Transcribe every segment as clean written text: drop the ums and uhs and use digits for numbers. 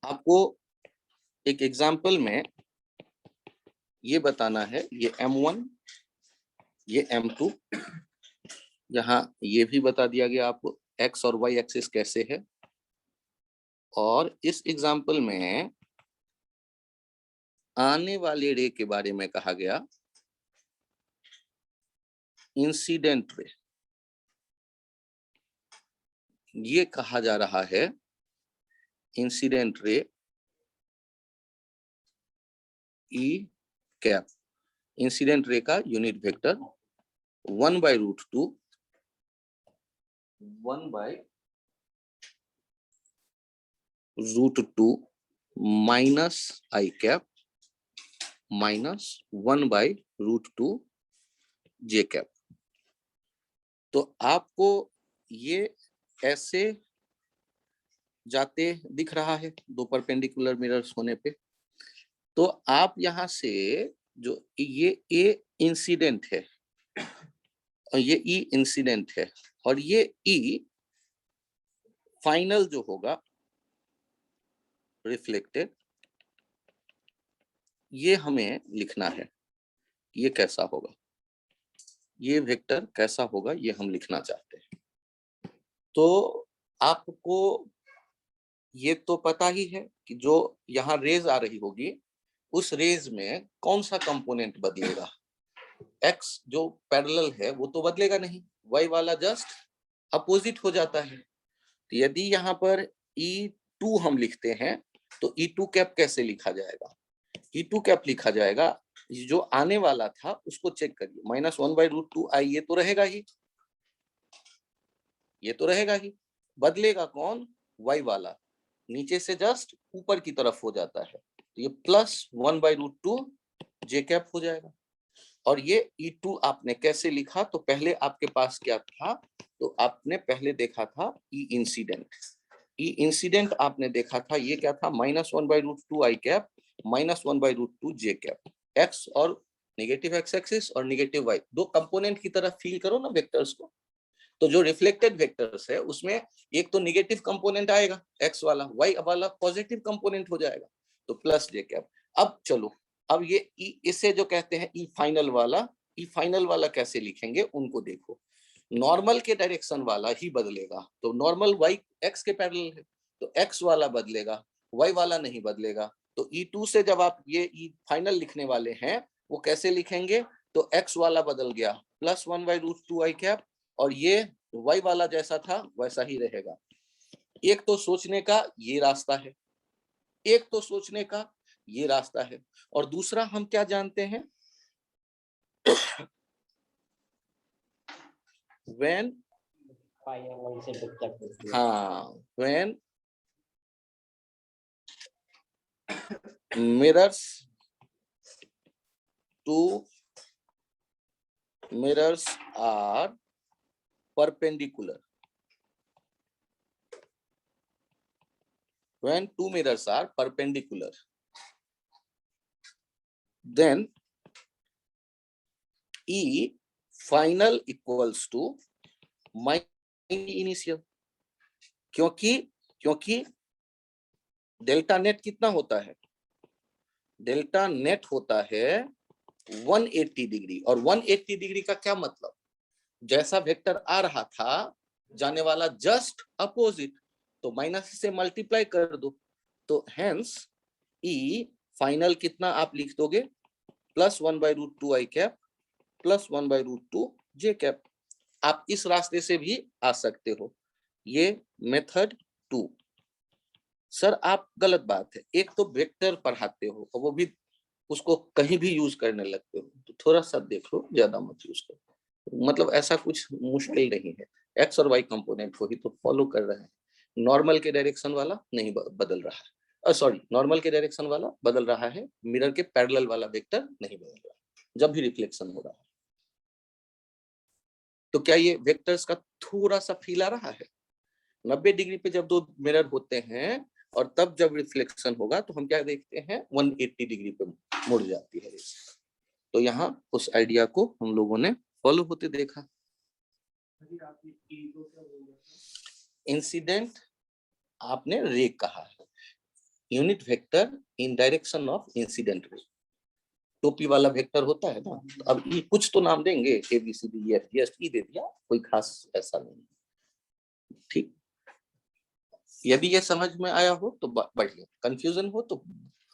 आपको एक एग्जाम्पल में ये बताना है, ये M1, ये M2, यहाँ ये भी बता दिया गया आपको x और y एक्सिस कैसे है। और इस एग्जाम्पल में आने वाले रे के बारे में कहा गया, इंसिडेंट रे। ये कहा जा रहा है इंसिडेंट रे ई कैप। इंसिडेंट रे का यूनिट वेक्टर 1/√2 1/√2 माइनस आई कैप माइनस 1/√2 जे कैप। तो आपको ये ऐसे जाते दिख रहा है दो परपेंडिकुलर मिरर्स होने पे। तो आप यहां से जो ये ए इंसिडेंट है और ये ई इंसिडेंट है और ये ई फाइनल जो होगा रिफ्लेक्टेड, ये हमें लिखना है। ये कैसा होगा, ये वेक्टर कैसा होगा, ये हम लिखना चाहते हैं। तो आपको ये तो पता ही है कि जो यहाँ रेज आ रही होगी उस रेज में कौन सा कंपोनेंट बदलेगा। एक्स जो पैरेलल है वो तो बदलेगा नहीं, वाई वाला जस्ट अपोजिट हो जाता है। तो यदि यहाँ पर E2 हम लिखते हैं तो E2 कैप कैसे लिखा जाएगा। E2 कैप लिखा जाएगा, जो आने वाला था उसको चेक करिए, -1/√2 आई, ये तो रहेगा ही, ये तो रहेगा ही। बदलेगा कौन, y वाला, नीचे से जस्ट ऊपर की तरफ हो जाता है, तो ये +1/√2 जे कैप हो जाएगा। और ये E2 आपने कैसे लिखा, तो पहले आपके पास क्या था, तो आपने पहले देखा था E इंसिडेंट। E इंसिडेंट आपने देखा था, ये क्या था, -1/√2 आई कैप -1/√2 जे कैप। एक्स और नेगेटिव एक्स एक्सिस और नेगेटिव वाई, दो कंपोनेंट की तरह फील करो ना वेक्टर्स को। तो जो रिफ्लेक्टेड वेक्टर्स है उसमें एक तो नेगेटिव कंपोनेंट आएगा एक्स वाला, वाई वाला पॉजिटिव कंपोनेंट हो जाएगा, तो प्लस जे कैप। अब चलो, अब ये इसे जो कहते हैं ई फाइनल वाला कैसे लिखेंगे उनको देखो। नॉर्मल के डायरेक्शन वाला ही बदलेगा, तो नॉर्मल वाई एक्स के पैरेलल है तो एक्स वाला बदलेगा, वाई वाला नहीं बदलेगा। तो E2 से जब आप ये ई फाइनल लिखने वाले हैं वो कैसे लिखेंगे, तो एक्स वाला बदल गया +1/√2 आई कैप, और ये y वाला जैसा था वैसा ही रहेगा। एक तो सोचने का ये रास्ता है, एक तो सोचने का ये रास्ता है, और दूसरा हम क्या जानते हैं, when when mirrors are perpendicular, when two mirrors are perpendicular, then E final equals to my initial। क्योंकि डेल्टा नेट कितना होता है, डेल्टा नेट होता है 180 डिग्री। और 180 डिग्री का क्या मतलब, जैसा वेक्टर आ रहा था जाने वाला जस्ट अपोजिट, तो माइनस से मल्टीप्लाई कर दो, तो हेंस ई फाइनल कितना आप लिख दोगे, +1/√2 आई कैप +1/√2 जे कैप। आप इस रास्ते से भी आ सकते हो, ये मेथड 2। सर आप गलत बात है, एक तो वेक्टर पढ़ाते हो और वो भी उसको कहीं भी यूज करने लगते हो, तो थोड़ा सा देख लो, ज्यादा मत यूज करो। मतलब ऐसा कुछ मुश्किल नहीं है, एक्स और वाई कंपोनेंट को ही तो फॉलो कर रहे हैं, नॉर्मल के डायरेक्शन वाला नहीं बदल रहा है, सॉरी नॉर्मल के डायरेक्शन वाला बदल रहा है, मिरर के पैरेलल वाला वेक्टर नहीं बदल रहा जब भी रिफ्लेक्शन हो रहा है। तो क्या ये वेक्टर्स का थोड़ा सा फील आ रहा है, 90 डिग्री पे जब दो मिरर होते हैं और तब जब रिफ्लेक्शन होगा तो हम क्या देखते हैं, 180 डिग्री पे मुड़ जाती है रेस। तो यहाँ उस आइडिया को हम लोगों ने फॉलो होते देखा। इंसिडेंट आपने रे कहा है, unit vector in direction of incident ray. टोपी वाला वेक्टर होता है ना, तो अब ये कुछ तो नाम देंगे, A B C D F G H E दे दिया, कोई खास ऐसा नहीं। ठीक, यदि ये समझ में आया हो तो बढ़िया, कंफ्यूजन हो तो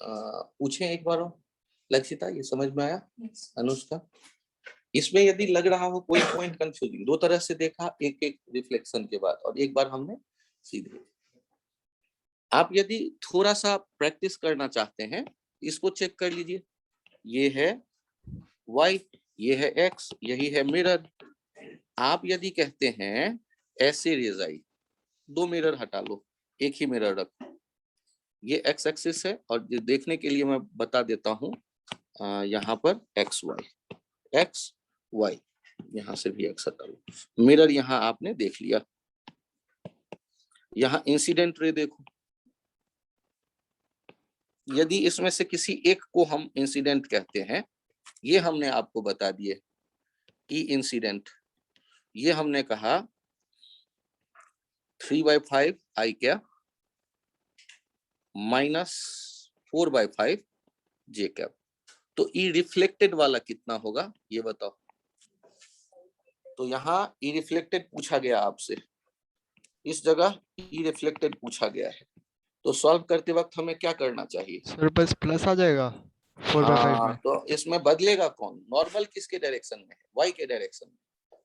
पूछें एक बार। लक्षिता, ये समझ में आया? अनुष्का, इसमें यदि लग रहा हो कोई पॉइंट कंफ्यूजिंग, दो तरह से देखा, एक एक रिफ्लेक्शन के बाद, और एक बार हमने सीधे। आप यदि थोड़ा सा प्रैक्टिस करना चाहते हैं, इसको चेक कर लीजिए। ये है y, ये है x, यही है मिरर। आप यदि कहते हैं ऐसे रेज आई, दो मिरर हटा लो, एक ही मिरर रखो, ये x एक्सिस है, और देखने के लिए मैं बता देता हूं, यहाँ पर x y, यहाँ से भी x हटा लो, मिरर यहाँ आपने देख लिया। यहाँ इंसिडेंट रे देखो, यदि इसमें से किसी एक को हम इंसिडेंट कहते हैं, ये हमने आपको बता दिए, ई इंसिडेंट, ये हमने कहा 3/5 आई क्या माइनस 4/5 जे कैप। तो ई रिफ्लेक्टेड वाला कितना होगा ये बताओ। तो यहाँ ई रिफ्लेक्टेड पूछा गया आपसे, इस जगह ई रिफ्लेक्टेड पूछा गया है, तो सॉल्व करते वक्त हमें क्या करना चाहिए? सर बस प्लस आ जाएगा 4/5 में। तो इसमें बदलेगा कौन? नॉर्मल किसके डायरेक्शन में है? वाई के डायरेक्शन में।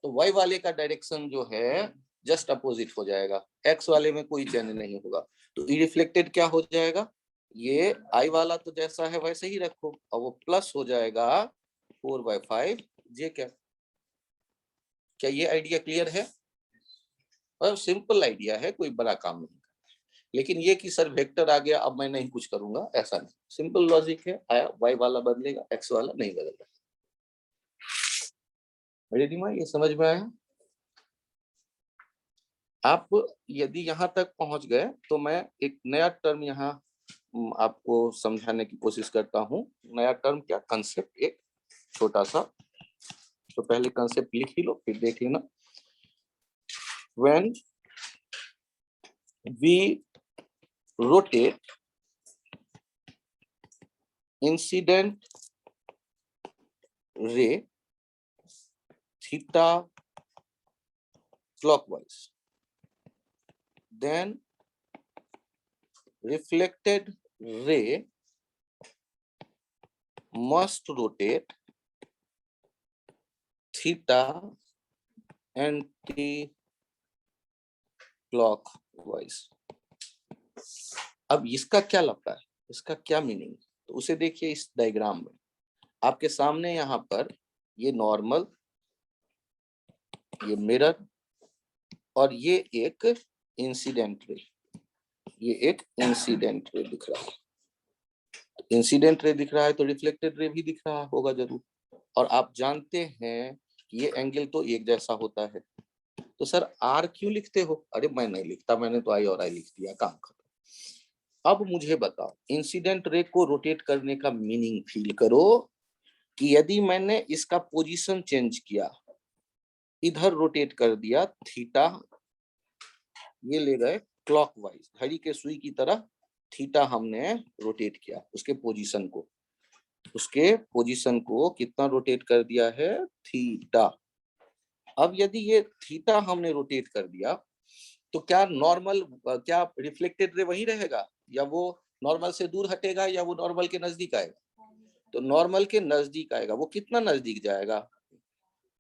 तो वाई वाले का डायरेक्शन जो है जस्ट अपोजिट हो जाएगा, एक्स वाले में कोई चेंज नहीं होगा। तो ई रिफ्लेक्टेड क्या हो जाएगा? ये आई वाला तो जैसा है वैसे ही रखो, और वो प्लस हो जाएगा 4/5 जे कैप। क्या ये आइडिया क्लियर है? और सिंपल आइडिया है, कोई बड़ा काम नहीं। लेकिन ये कि सर वेक्टर आ गया अब मैं नहीं कुछ करूंगा, ऐसा नहीं, सिंपल लॉजिक है, आया वाई वाला बदलेगा, एक्स वाला नहीं बदलेगा। मेरे दिमाग ये समझ में आया? आप यदि यहाँ तक पहुंच गए तो मैं एक नया टर्म यहाँ आपको समझाने की कोशिश करता हूँ। नया टर्म क्या, कंसेप्ट एक छोटा सा, तो पहले कंसेप्ट लिख ही लो फिर देख लेना। When we rotate incident ray theta clockwise, then reflected ray must rotate theta anti-clockwise। अब इसका क्या लगता है, इसका क्या मीनिंग? तो उसे देखिए इस डायग्राम में, आपके सामने यहाँ पर ये नॉर्मल, ये मिरर, और ये एक इंसिडेंट रे, ये एक इंसिडेंट रे दिख रहा है। इंसिडेंट रे दिख रहा है तो रिफ्लेक्टेड रे भी दिख रहा होगा जरूर, और आप जानते हैं कि ये एंगल तो एक जैसा होता है। तो सर आर क्यों लिखते हो? अरे मैं नहीं लिखता, मैंने तो आई और आई लिख दिया, काम खत्म। अब मुझे बताओ, इंसिडेंट रे को रोटेट करने का मीनिंग फील करो कि यदि मैंने इसका पोजीशन चेंज किया, इधर रोटेट कर दिया, थीटा ये ले गए क्लॉकवाइज, घड़ी के सुई की तरह थीटा हमने रोटेट किया, उसके पोजीशन को कितना रोटेट कर दिया है? थीटा। अब यदि ये थीटा हमने रोटेट कर दिया तो क्या नॉर्मल, क्या रिफ्लेक्टेड रे वही रहेगा, या वो नॉर्मल से दूर हटेगा, या वो नॉर्मल के नजदीक आएगा? तो नॉर्मल के नजदीक आएगा। वो कितना नजदीक जाएगा?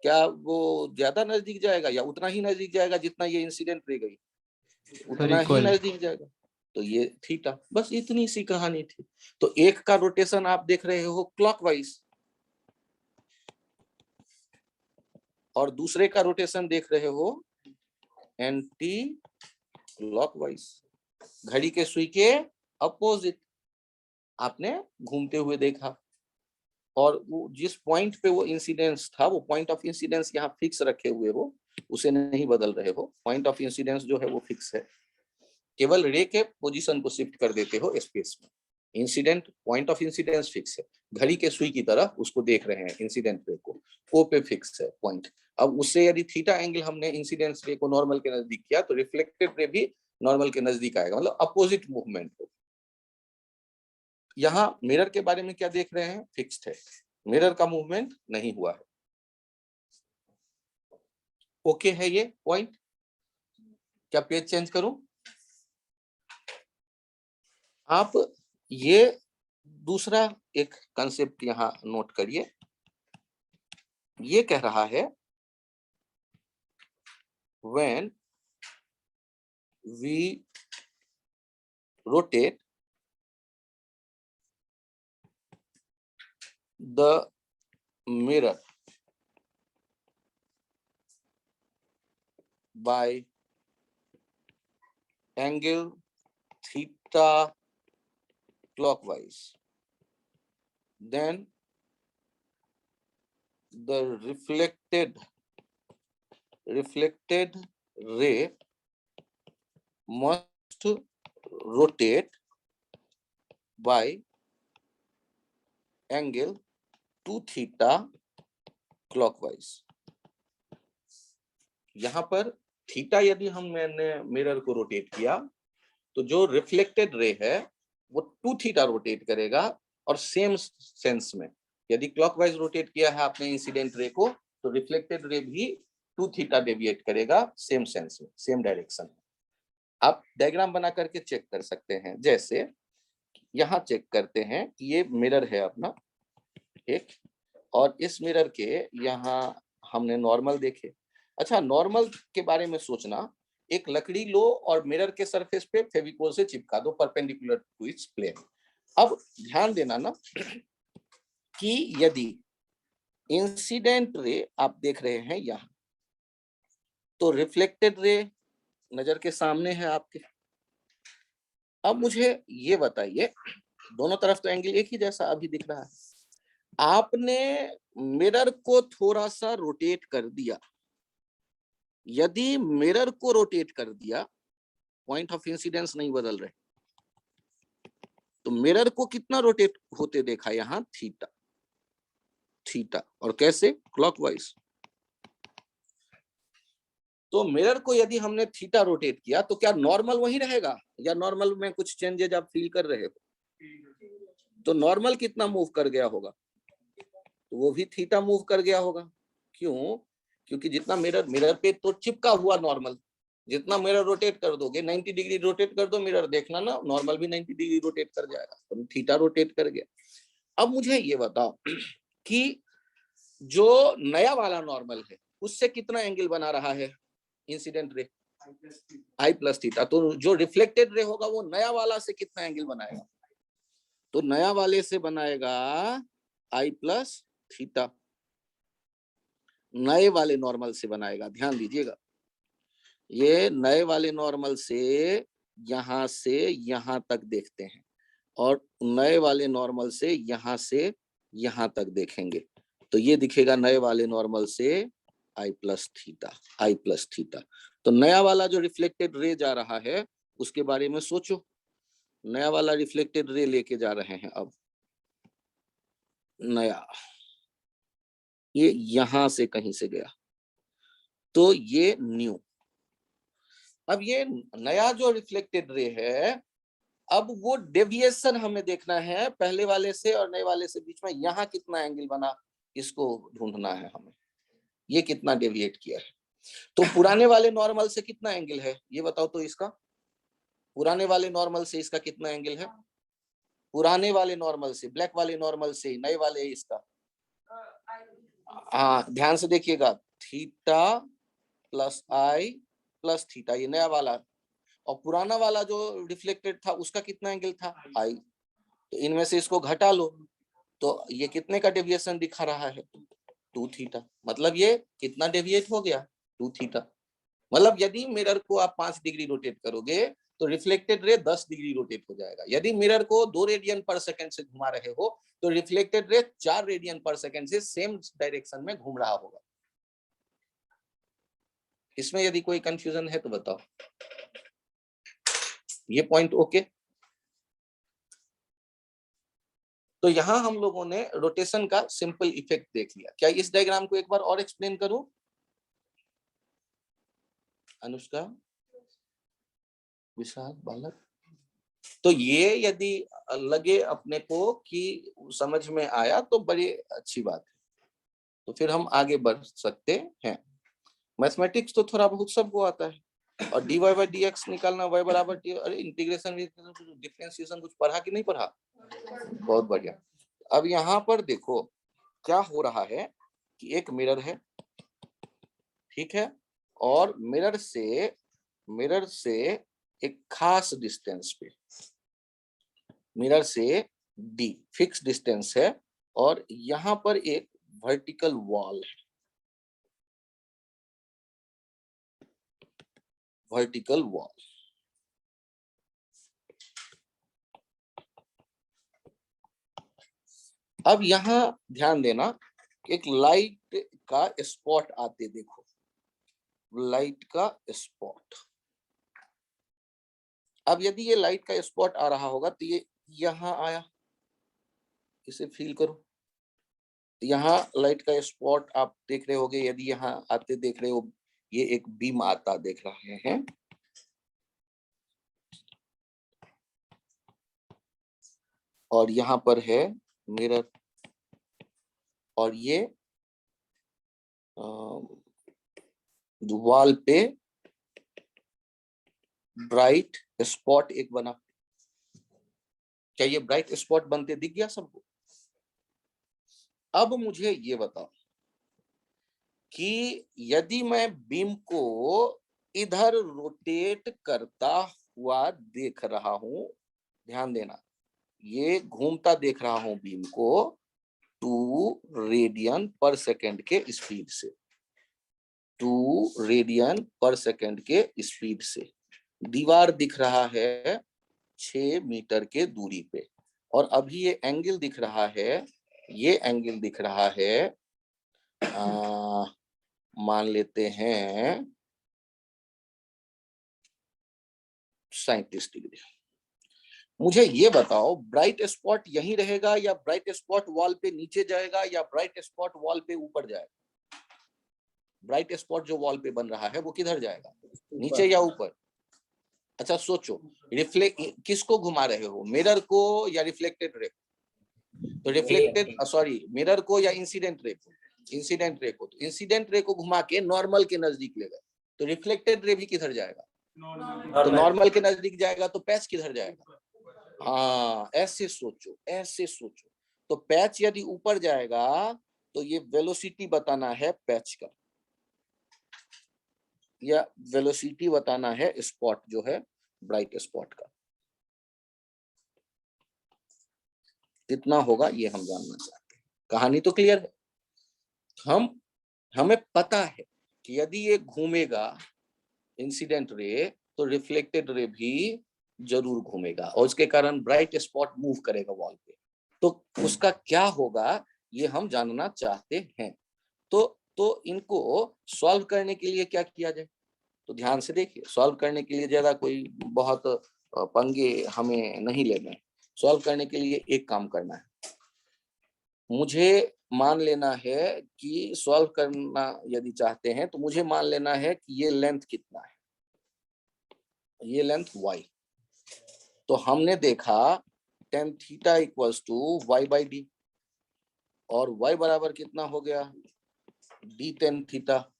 क्या वो ज्यादा नजदीक जाएगा, या उतना ही नजदीक जाएगा जितना ये इंसिडेंट रे गई? उतना ही नजदीक जाएगा। तो ये थीटा, बस इतनी सी कहानी थी। तो एक का रोटेशन आप देख रहे हो क्लॉकवाइज, और दूसरे का रोटेशन देख रहे हो एंटी क्लॉकवाइज, घड़ी के सुई के अपोजिट आपने घूमते हुए देखा। और वो जिस पॉइंट पे वो इंसिडेंस था, वो पॉइंट ऑफ इंसिडेंस यहाँ फिक्स रखे हुए हो, उसे नहीं बदल रहे हो। पॉइंट ऑफ इंसिडेंस जो है वो फिक्स है, केवल रे के पोजीशन को शिफ्ट कर देते हो स्पेस में। Incident point of incidence fix है, घड़ी के सुई की तरह उसको देख रहे हैं इंसिडेंट रे को, ओ पे फिक्स है पॉइंट। अब उससे यदि थीटा एंगल हमने इंसिडेंस रे को नॉर्मल के नजदीक किया तो रिफ्लेक्टेड रे भी नॉर्मल के नजदीक आएगा, मतलब अपोजिट मूवमेंट हो। यहाँ मिरर के बारे में क्या देख रहे हैं, फिक्स्ड है, मिरर का मूवमेंट नहीं हुआ है। ओके है ये पॉइंट? क्या पेज चेंज करूं? आप ये दूसरा एक कंसेप्ट यहां नोट करिए। ये कह रहा है when we rotate the mirror by angle theta clockwise, then the reflected ray must rotate by angle 2 theta clockwise। यहां पर थीटा यदि मैंने मिरर को रोटेट किया तो जो रिफ्लेक्टेड रे है वो 2 थीटा रोटेट करेगा, और सेम सेंस में यदि क्लॉकवाइज रोटेट किया है आपने इंसिडेंट रे को तो रिफ्लेक्टेड रे भी 2 थीटा डेविएट करेगा सेम सेंस में, सेम डायरेक्शन में। आप डायग्राम बना करके चेक कर सकते हैं। जैसे यहाँ चेक करते हैं कि ये मिरर है अपना एक, और इस मिरर के यहाँ हमने नॉर्मल देखे। अच्छा, नॉर्मल के बारे में सोचना, एक लकड़ी लो और मिरर के सरफेस पे फेविकोल से चिपका दो परपेंडिकुलर टू इट्स प्लेन। अब ध्यान देना ना कि यदि इंसिडेंट रे आप देख रहे हैं यहाँ, तो रिफ्लेक्टेड रे नजर के सामने है आपके। अब मुझे ये बताइए, दोनों तरफ तो एंगल एक ही जैसा अभी दिख रहा है, आपने मिरर को थोड़ा सा रोटेट कर दिया। यदि मिरर को रोटेट कर दिया, पॉइंट ऑफ इंसिडेंस नहीं बदल रहे, तो मिरर को कितना रोटेट होते देखा यहाँ, थीटा, थीटा, और कैसे, क्लॉकवाइज। तो मिरर को यदि हमने थीटा रोटेट किया तो क्या नॉर्मल वही रहेगा, या नॉर्मल में कुछ चेंजेज आप फील कर रहे हो? तो नॉर्मल कितना मूव कर गया होगा, तो वो भी थीटा मूव कर गया होगा। क्यों? क्योंकि जितना मिरर पे तो चिपका हुआ नॉर्मल, जितना मिरर रोटेट कर दोगे, 90 डिग्री रोटेट कर दो मिरर, देखना ना नॉर्मल भी 90 डिग्री रोटेट कर जाएगा, तो थीटा रोटेट कर गया। अब मुझे ये बताओ कि जो नया वाला नॉर्मल है उससे कितना एंगल बना रहा है इंसिडेंट रे, आई प्लस थीटा। तो जो रिफ्लेक्टेड रे होगा वो नया वाला से कितना एंगल बनाएगा, तो नया वाले से बनाएगा आई प्लस थीटा, नए वाले नॉर्मल से बनाएगा। ध्यान दीजिएगा, ये नए वाले नॉर्मल से यहां तक देखते हैं, और नए वाले नॉर्मल से यहां तक देखेंगे, तो ये दिखेगा नए वाले नॉर्मल से आई प्लस थीटा, आई प्लस थीटा। तो नया वाला जो रिफ्लेक्टेड रे जा रहा है उसके बारे में सोचो। नया वाला रिफ्लेक्टेड रे लेके जा रहे हैं, अब नया ये यहां से कहीं से गया, तो ये न्यू। अब ये नया जो रिफ्लेक्टेड रे है, अब वो डेविएशन हमें देखना है पहले वाले से और नए वाले से बीच में, यहाँ कितना एंगल बना, इसको ढूंढना है हमें, ये कितना डेविएट किया है। तो पुराने वाले नॉर्मल से कितना एंगल है ये बताओ तो, इसका पुराने वाले नॉर्मल से इसका कितना एंगल है, पुराने वाले नॉर्मल से, ब्लैक वाले नॉर्मल से नए वाले इसका, हाँ ध्यान से देखिएगा, थीटा प्लस आई प्लस थीटा, ये नया वाला, और पुराना वाला जो रिफ्लेक्टेड था उसका कितना एंगल था, आई। तो इनमें से इसको घटा लो, तो ये कितने का डेविएशन दिखा रहा है, 2 थीटा। मतलब ये कितना डेविएट हो गया, 2 थीटा। मतलब यदि मिरर को आप 5 डिग्री रोटेट करोगे तो रिफ्लेक्टेड रे 10 डिग्री रोटेट हो जाएगा। यदि मिरर को 2 रेडियन पर सेकंड से घुमा रहे हो तो रिफ्लेक्टेड रे 4 रेडियन पर सेकंड से सेम डायरेक्शन में घूम रहा होगा। इसमें यदि कोई कंफ्यूजन है तो बताओ। ये पॉइंट ओके? तो यहां हम लोगों ने रोटेशन का सिंपल इफेक्ट देख लिया। क्या इस डायग्राम को एक बार और एक्सप्लेन करूं अनुष्का? विशाल बालक। तो ये यदि लगे अपने को कि समझ में आया तो बड़ी अच्छी बात है, तो फिर हम आगे बढ़ सकते हैं। मैथमेटिक्स तो थोड़ा बहुत सबको आता है, और dy बाई डी एक्स निकालना, y बराबर t, अरे इंटीग्रेशन डिफरेंशिएशन कुछ पढ़ा कि नहीं पढ़ा? बहुत बढ़िया। अब यहाँ पर देखो क्या हो रहा है कि एक मिरर है, ठीक है, और मिरर से एक खास डिस्टेंस पे, मिरर से d फिक्स डिस्टेंस है, और यहाँ पर एक वर्टिकल वॉल है, वर्टिकल वॉल। अब यहाँ ध्यान देना, एक लाइट का स्पॉट आते देखो, लाइट का स्पॉट। अब यदि ये लाइट का स्पॉट आ रहा होगा तो ये यहाँ आया, इसे फील करो, यहाँ लाइट का स्पॉट आप देख रहे होगे, यदि यहाँ आते देख रहे हो, ये एक बीम आता देख रहे हैं, और यहाँ पर है मिरर, और ये वॉल पे ब्राइट स्पॉट एक बना। क्या ये ब्राइट स्पॉट बनते दिख गया सबको? अब मुझे ये बताओ कि यदि मैं बीम को इधर रोटेट करता हुआ देख रहा हूं, ध्यान देना, ये घूमता देख रहा हूं बीम को 2 रेडियन पर सेकेंड के स्पीड से, 2 रेडियन पर सेकेंड के स्पीड से। दीवार दिख रहा है 6 मीटर के दूरी पे, और अभी ये एंगल दिख रहा है, ये एंगल दिख रहा है मान लेते हैं 37 डिग्री। मुझे ये बताओ ब्राइट स्पॉट यहीं रहेगा, या ब्राइट स्पॉट वॉल पे नीचे जाएगा, या ब्राइट स्पॉट वॉल पे ऊपर जाएगा? ब्राइट स्पॉट जो वॉल पे बन रहा है वो किधर जाएगा, नीचे या ऊपर? अच्छा सोचो, रिफ्लेक्ट किसको घुमा रहे हो, मिरर को या रिफ्लेक्टेड रे? तो रिफ्लेक्टेड सॉरी मिरर को या इंसिडेंट रे को? इंसिडेंट रे को। तो इंसिडेंट रे को घुमा के नॉर्मल के नजदीक ले गए, तो रिफ्लेक्टेड रे भी किधर जाएगा? तो नॉर्मल के नजदीक जाएगा, तो पैच किधर जाएगा? हाँ ऐसे सोचो, ऐसे सोचो। तो पैच यदि ऊपर जाएगा तो ये वेलोसिटी बताना है पैच का, या वेलोसिटी बताना है स्पॉट जो है ब्राइट स्पॉट का, कितना होगा ये हम जानना चाहते हैं। कहानी तो क्लियर है, हमें पता है कि यदि ये घूमेगा इंसिडेंट रे तो रिफ्लेक्टेड रे भी जरूर घूमेगा, और उसके कारण ब्राइट स्पॉट मूव करेगा वॉल पे, तो उसका क्या होगा ये हम जानना चाहते हैं। तो इनको सॉल्व करने के लिए क्या किया जाए, तो ध्यान से देखिए, सॉल्व करने के लिए ज्यादा कोई बहुत पंगे हमें नहीं लेने। सॉल्व करने के लिए एक काम करना है, मुझे मान लेना है कि सॉल्व करना यदि चाहते हैं तो मुझे मान लेना है कि ये लेंथ कितना है, ये लेंथ y। तो हमने देखा tan theta equals to y by d, और y बराबर कितना हो गया, d tan थीटा।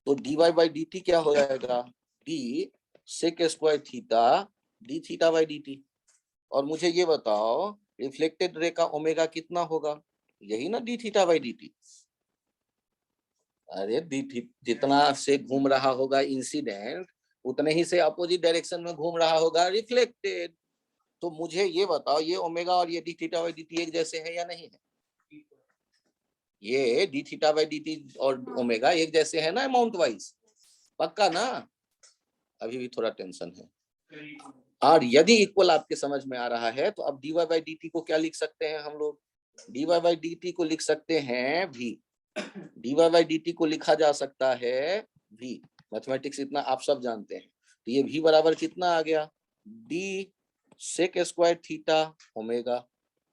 तो dy बाई डी टी क्या हो जाएगा, d sec square theta d theta by d t. और मुझे ये बताओ रिफ्लेक्टेड रे का ओमेगा कितना होगा, यही ना d theta by d T. अरे जितना से घूम रहा होगा इंसिडेंट, उतने ही से अपोजिट डायरेक्शन में घूम रहा होगा रिफ्लेक्टेड। तो मुझे ये बताओ ये ओमेगा और ये D theta by d T एक जैसे है या नहीं है? ये D theta by d t और ओमेगा एक जैसे है ना अमाउंट वाइज, पक्का ना? अभी भी थोड़ा टेंशन है। और यदि इक्वल आपके समझ में आ रहा है तो अब d y by d t को क्या लिख सकते हैं हम लोग, d y by d t को लिख सकते हैं भी, d y by d t को लिखा जा सकता है भी, मैथमेटिक्स इतना आप सब जानते हैं। तो ये भी बराबर कितना आ गया, d sec square theta omega,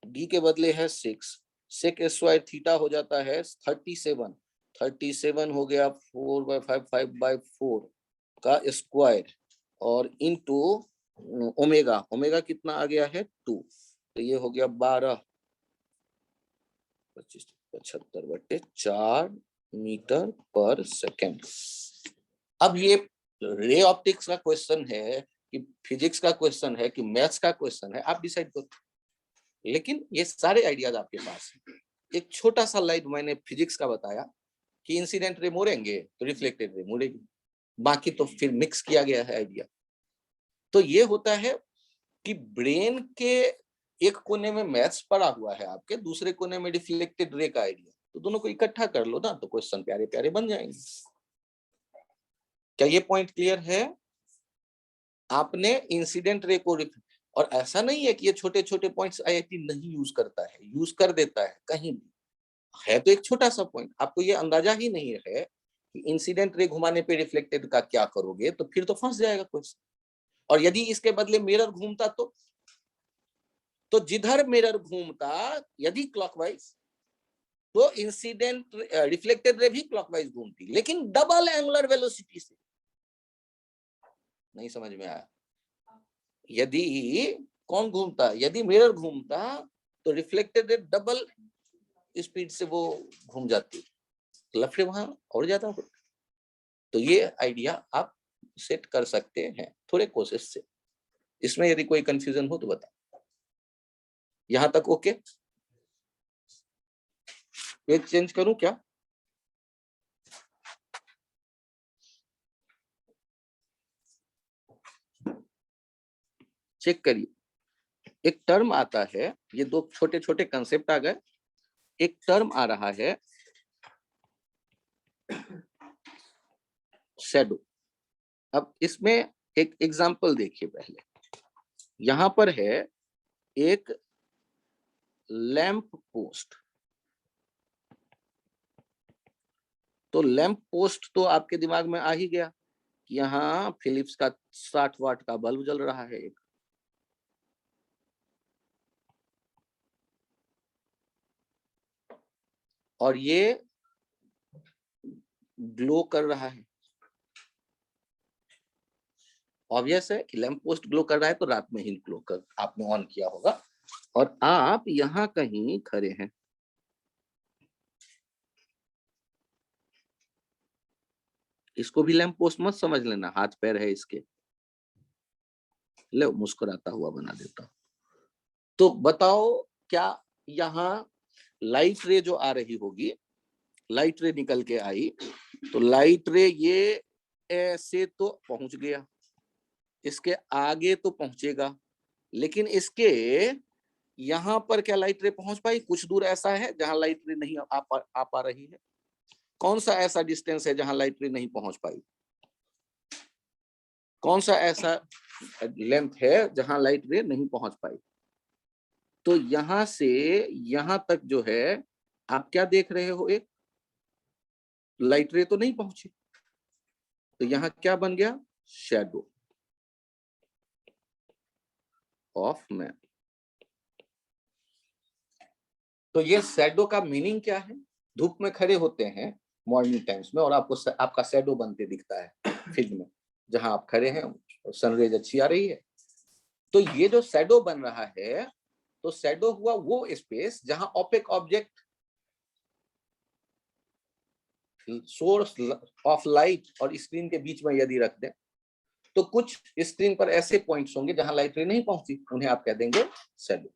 d के बदले है 6, सेक स्क्वायर थीटा हो जाता है 37, 37 हो गया 4/5 5/4 का स्क्वायर, और इनटू ओमेगा, ओमेगा कितना आ गया है 2, तो ये हो गया 12 25 75/4 मीटर पर सेकेंड। अब ये रे ऑप्टिक्स का क्वेश्चन है कि फिजिक्स का क्वेश्चन है कि मैथ्स का क्वेश्चन है, आप डिसाइड करो। लेकिन ये सारे आइडियाज आपके पास हैं। एक छोटा सा लाइट मैंने फिजिक्स का बताया कि इंसिडेंट रे मुड़ेंगे तो रिफ्लेक्टेड रे मुड़ेगी, बाकी तो फिर मिक्स किया गया है आइडिया। तो ये होता है कि ब्रेन के एक कोने में मैथ्स पड़ा हुआ है, आपके दूसरे कोने में रिफ्लेक्टेड रे का आइडिया, तो दोनों को इकट्ठा कर लो ना, तो क्वेश्चन प्यारे प्यारे बन जाएंगे। क्या ये पॉइंट क्लियर है? आपने इंसिडेंट रे को, और ऐसा नहीं है कि ये छोटे छोटे पॉइंट्स आईआईटी नहीं यूज करता है, यूज कर देता है कहीं भी, है तो एक छोटा सा पॉइंट, आपको ये अंदाजा ही नहीं है कि इंसिडेंट रे घुमाने पे रिफ्लेक्टेड का क्या करोगे, तो फिर तो फंस जाएगा क्वेश्चन। और यदि इसके बदले मिरर घूमता तो जिधर मिरर घूमता यदि क्लॉकवाइज, तो इंसिडेंट रिफ्लेक्टेड रे भी क्लॉकवाइज घूमती, लेकिन डबल एंगुलर वेलोसिटी से। नहीं समझ में आया? यदि कौन घूमता, यदि मिरर घूमता तो रिफ्लेक्टेड रे डबल स्पीड से वो घूम जाती, लफड़े वहां और ज्यादा होते। तो ये आइडिया आप सेट कर सकते हैं थोड़े कोशिश से। इसमें यदि कोई कंफ्यूजन हो तो बताओ। यहां तक ओके? पेज चेंज करूं क्या? चेक करिए, एक टर्म आता है, ये दो छोटे छोटे कंसेप्ट आ गए, एक टर्म आ रहा है शैडो। अब इसमें एक एग्जांपल देखिए पहले, यहां पर है एक लैंप पोस्ट। तो लैंप पोस्ट तो आपके दिमाग में आ ही गया कि यहाँ फिलिप्स का 60 वाट का बल्ब जल रहा है एक, और ये ग्लो कर रहा है। ऑब्वियस है कि लैंप पोस्ट ग्लो कर रहा है तो रात में ही ग्लो कर आपने ऑन किया होगा, और आप यहाँ कहीं खड़े हैं। इसको भी लैंप पोस्ट मत समझ लेना, हाथ पैर है इसके, ले मुस्कुराता हुआ बना देता हूं। तो बताओ, क्या यहाँ लाइट रे जो आ रही होगी, लाइट रे निकल के आई, तो लाइट रे ये ऐसे तो पहुंच गया, इसके आगे तो पहुंचेगा, लेकिन इसके यहां पर क्या लाइट रे पहुंच पाई? कुछ दूर ऐसा है जहां लाइट रे नहीं आ पा रही है। कौन सा ऐसा डिस्टेंस है जहां लाइट रे नहीं पहुंच पाई? कौन सा ऐसा लेंथ है जहां लाइट रे नहीं पहुंच पाई? तो यहां से यहां तक जो है आप क्या देख रहे हो, एक लाइट रे तो नहीं पहुंची, तो यहां क्या बन गया? Shadow of man. तो ये शैडो का मीनिंग क्या है? धूप में खड़े होते हैं मॉर्निंग टाइम्स में और आपको आपका शैडो बनते दिखता है फील्ड में, जहां आप खड़े हैं और सनरेज अच्छी आ रही है। तो ये जो शैडो बन रहा है, तो शैडो हुआ वो स्पेस जहां opaque object source of light और स्क्रीन के बीच में यदि रख दें, तो कुछ स्क्रीन पर ऐसे पॉइंट्स होंगे जहां लाइट रे नहीं पहुंची, उन्हें आप कह देंगे शैडो।